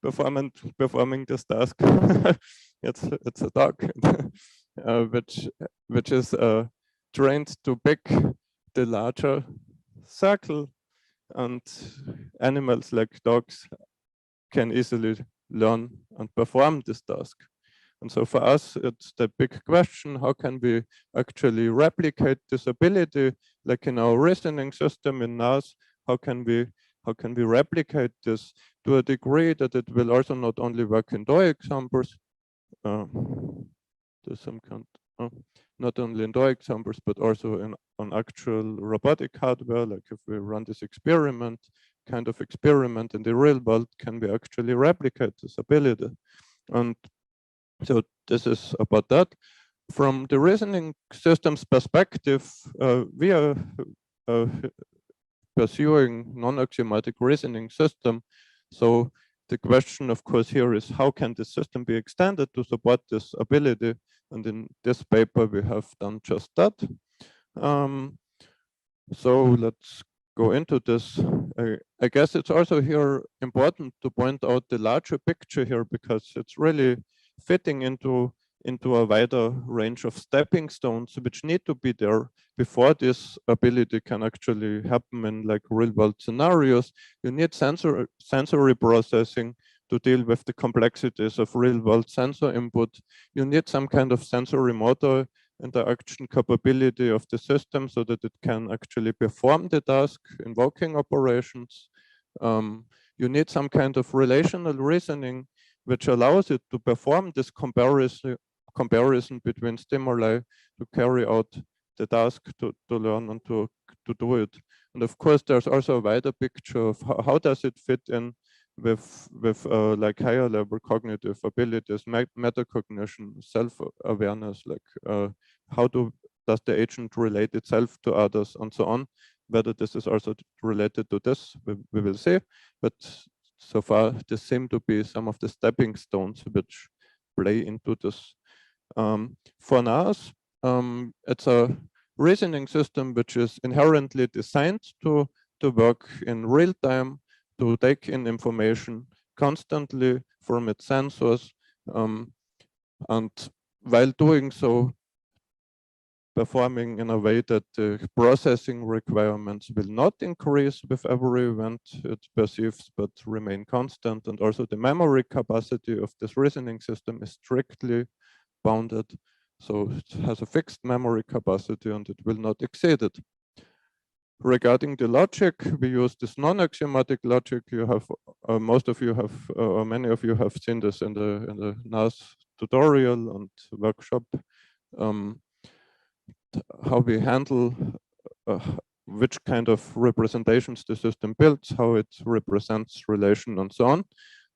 performing this task. it's a dog, which is trained to pick the larger circle. And animals like dogs can easily learn and perform this task. And so for us, it's the big question: how can we actually replicate this ability, like in our reasoning system in NAS? How can we replicate this to a degree that it will also not only work in toy examples, there's some kind, not only in toy examples, but also on actual robotic hardware. Like if we run this kind of experiment in the real world, can we actually replicate this ability? And so this is about that. From the reasoning systems perspective, we are pursuing non-axiomatic reasoning system. So the question, of course, here is how can the system be extended to support this ability? And in this paper, we have done just that. So let's go into this. I guess it's also here important to point out the larger picture here, because it's really fitting into a wider range of stepping stones which need to be there before this ability can actually happen in like real world scenarios. You need sensory processing to deal with the complexities of real world sensor input. You need some kind of sensory motor interaction capability of the system so that it can actually perform the task, invoking operations. You need some kind of relational reasoning which allows it to perform this comparison between stimuli to carry out the task, to learn and to do it. And of course, there's also a wider picture of how does it fit in with like higher level cognitive abilities, metacognition, self-awareness, like how does the agent relate itself to others and so on. Whether this is also related to this, we will see. But so far, this seem to be some of the stepping stones which play into this. For NAS, it's a reasoning system which is inherently designed to work in real time, to take in information constantly from its sensors, and while doing so, performing in a way that the processing requirements will not increase with every event it perceives, but remain constant. And also the memory capacity of this reasoning system is strictly bounded. So it has a fixed memory capacity and it will not exceed it. regarding the logic, we use this non-axiomatic logic. You have most of you have, or many of you have seen this in the NAS tutorial and workshop. How we handle which kind of representations the system builds, how it represents relation, and so on.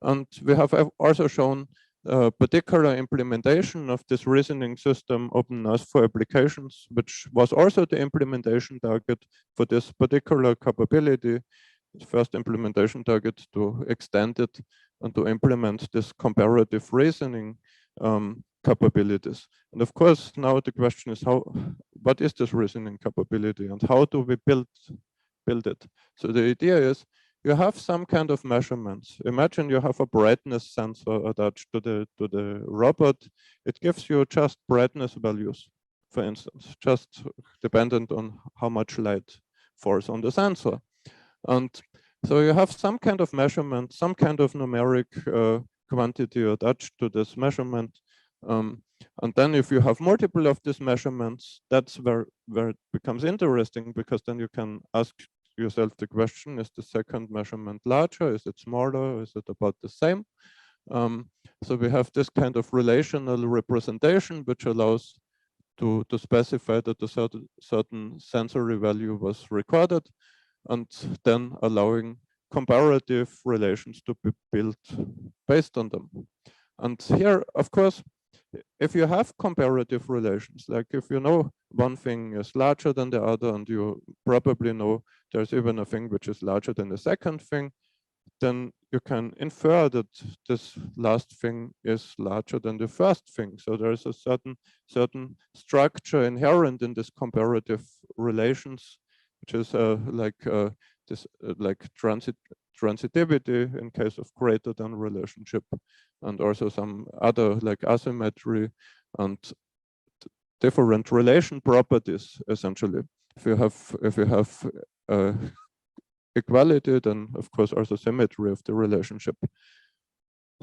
And we have also shown a particular implementation of this reasoning system openness for applications, which was also the implementation target for this particular capability. The first implementation target to extend it and to implement this comparative reasoning capabilities. And of course, now the question is what is this reasoning capability and how do we build it? So the idea is you have some kind of measurements. Imagine you have a brightness sensor attached to the robot. It gives you just brightness values, for instance, just dependent on how much light falls on the sensor. And so you have some kind of measurement, some kind of numeric quantity attached to this measurement. And then if you have multiple of these measurements, that's where it becomes interesting, because then you can ask yourself the question, is the second measurement larger? Is it smaller? Is it about the same? So we have this kind of relational representation, which allows to specify that a certain sensory value was recorded, and then allowing comparative relations to be built based on them. And here, of course, if you have comparative relations, like if you know one thing is larger than the other, and you probably know there's even a thing which is larger than the second thing, then you can infer that this last thing is larger than the first thing. So there's a certain structure inherent in this comparative relations, which is like transitivity in case of greater than relationship, and also some other like asymmetry and different relation properties. Essentially, if you have equality, then of course also symmetry of the relationship.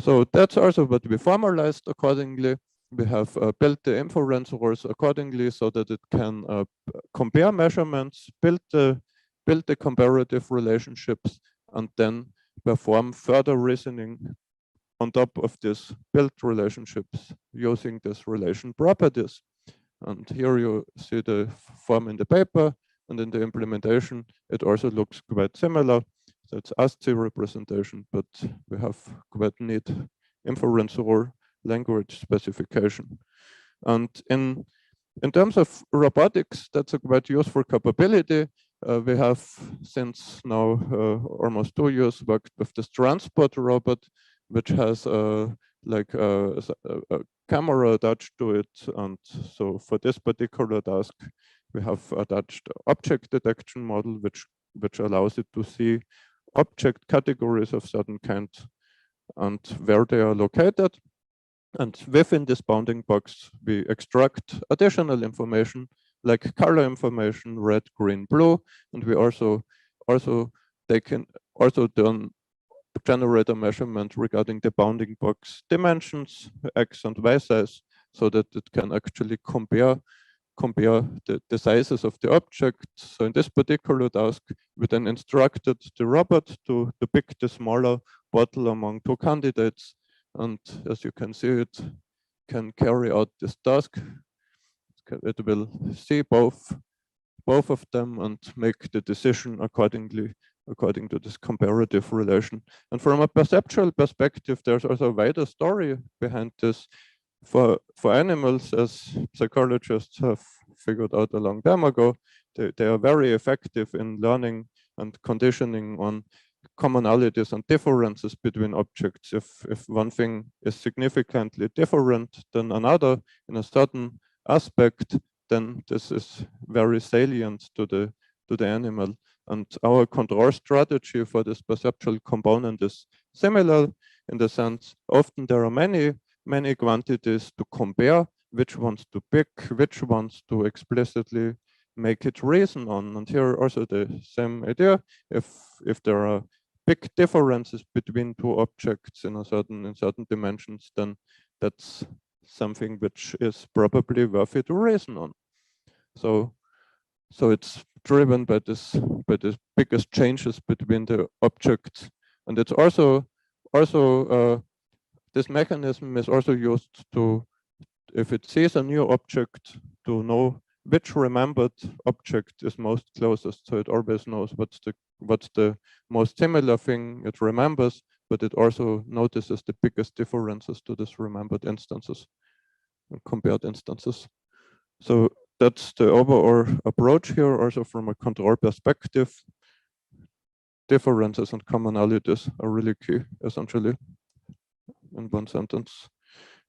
So that's also what we formalized accordingly. We have built the inference rules accordingly so that it can compare measurements, build the comparative relationships, and then perform further reasoning on top of this built relationships using this relation properties. And here you see the form in the paper, and in the implementation, it also looks quite similar. So it's ASCII representation, but we have quite neat inference or language specification. And in terms of robotics, that's a quite useful capability. We have since now almost 2 years worked with this transport robot, which has like a camera attached to it. And so for this particular task, we have attached object detection model, which allows it to see object categories of certain kind and where they are located. And within this bounding box, we extract additional information like color information, red, green, blue, and we they can also generate a measurement regarding the bounding box dimensions, x and y size, so that it can actually compare the sizes of the object. So in this particular task, we then instructed the robot to pick the smaller bottle among 2 candidates. And as you can see, it can carry out this task. It will see both of them and make the decision according to this comparative relation. And from a perceptual perspective, there's also a wider story behind this. For animals, as psychologists have figured out a long time ago, they are very effective in learning and conditioning on commonalities and differences between objects. If one thing is significantly different than another in a certain aspect, then this is very salient to the animal. And our control strategy for this perceptual component is similar in the sense often there are many quantities to compare, which ones to pick, which ones to explicitly make it reason on. And here also the same idea. If there are big differences between 2 objects in certain dimensions, then that's something which is probably worthy to reason on. So it's driven by the biggest changes between the objects. And it's also this mechanism is also used to, if it sees a new object, to know which remembered object is most closest. So it always knows what's the most similar thing it remembers, but it also notices the biggest differences to this remembered instances and compared instances. So that's the overall approach here. Also from a control perspective, differences and commonalities are really key, essentially, in one sentence.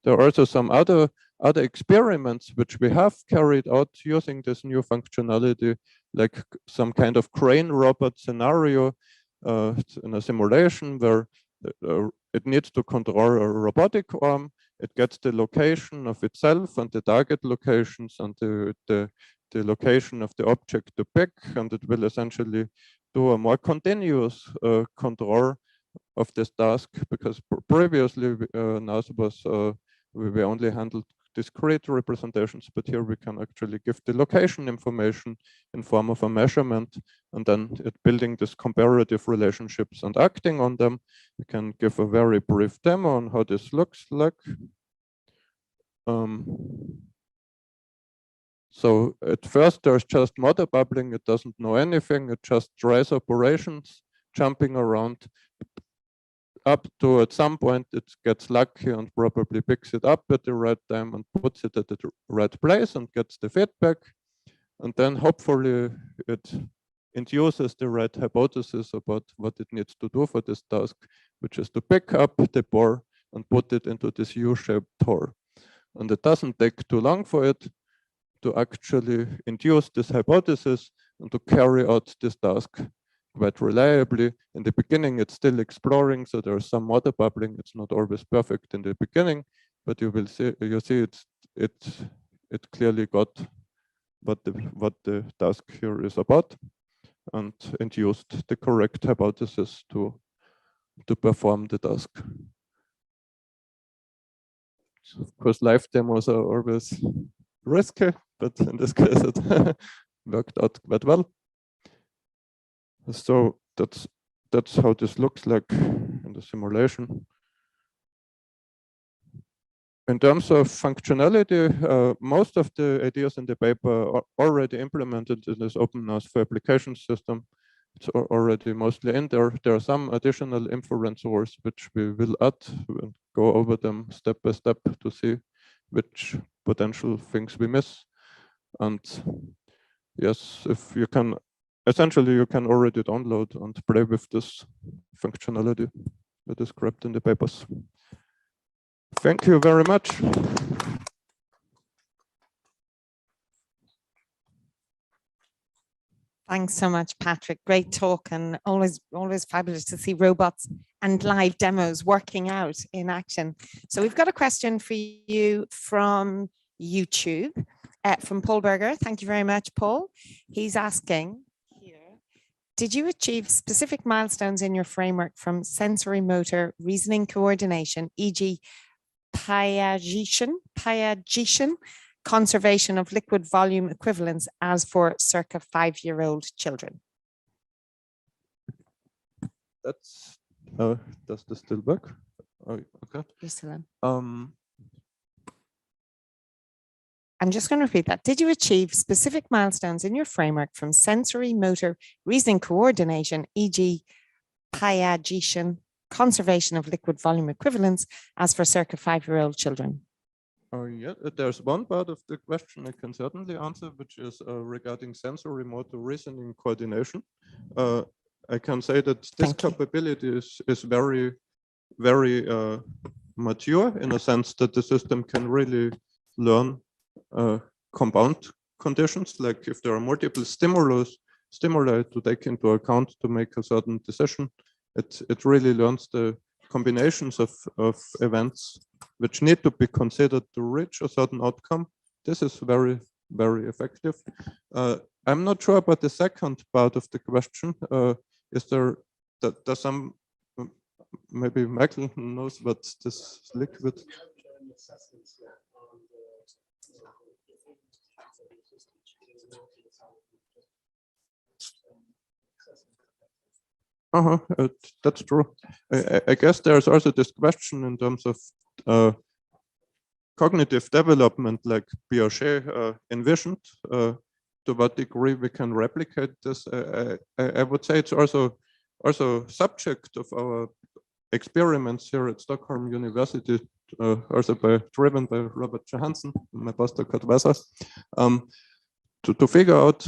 There are also some other experiments which we have carried out using this new functionality, like some kind of crane robot scenario in a simulation where it needs to control a robotic arm. It gets the location of itself and the target locations and the location of the object to pick, and it will essentially do a more continuous control of this task, because previously NASA was we only handled discrete representations, but here we can actually give the location information in form of a measurement, and then it building this comparative relationships and acting on them. We can give a very brief demo on how this looks like. So at first there's just model bubbling, it doesn't know anything, it just tries operations, jumping around. Up to at some point it gets lucky and probably picks it up at the right time and puts it at the right place and gets the feedback. And then hopefully it induces the right hypothesis about what it needs to do for this task, which is to pick up the bore and put it into this U-shaped hole. And it doesn't take too long for it to actually induce this hypothesis and to carry out this task quite reliably. In the beginning, it's still exploring, so there's some model bubbling. It's not always perfect in the beginning, but you see it clearly got what the task here is about, and induced the correct hypothesis to perform the task. Of course, live demos are always risky, but in this case it worked out quite well. So that's how this looks like in the simulation. In terms of functionality, most of the ideas in the paper are already implemented in this OpenNAS for applications system. It's already mostly in there. There are some additional inference rules which we will add and go over them step by step to see which potential things we miss. And yes, if you can, essentially you can already download and play with this functionality that is described in the papers. Thank you very much. Thanks so much, Patrick. Great talk, and always fabulous to see robots and live demos working out in action. So we've got a question for you from YouTube, from Paul Berger. Thank you very much, Paul. He's asking here, did you achieve specific milestones in your framework from sensory motor reasoning coordination, e.g. Piaget, conservation of liquid volume equivalence as for circa 5-year-old children? That's does this still work? Oh, okay. You're still on. I'm just going to repeat that. Did you achieve specific milestones in your framework from sensory motor reasoning coordination, e.g. Piaget, conservation of liquid volume equivalence as for circa 5-year-old children? Oh yeah, there's one part of the question I can certainly answer, which is regarding sensory motor reasoning coordination. I can say that this capability is very, very mature in a sense that the system can really learn compound conditions, like if there are multiple stimuli to take into account to make a certain decision, it really learns the combinations of events which need to be considered to reach a certain outcome. This is very, very effective. I'm not sure about the second part of the question. Is there some, maybe Michael knows what this liquid. That's true. I guess there's also this question in terms of cognitive development, like Piaget envisioned. To what degree we can replicate this? I would say it's also subject of our experiments here at Stockholm University, also driven by Robert Johansson, my postdoc at Vassar, to figure out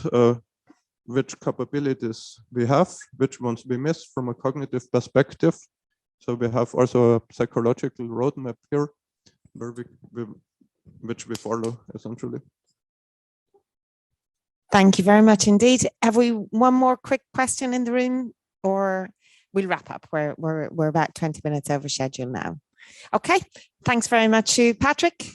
which capabilities we have, which ones we miss from a cognitive perspective. So we have also a psychological roadmap here, where which we follow essentially. Thank you very much indeed. Have we one more quick question in the room, or we'll wrap up? We're about 20 minutes over schedule now. Okay, thanks very much to Patrick.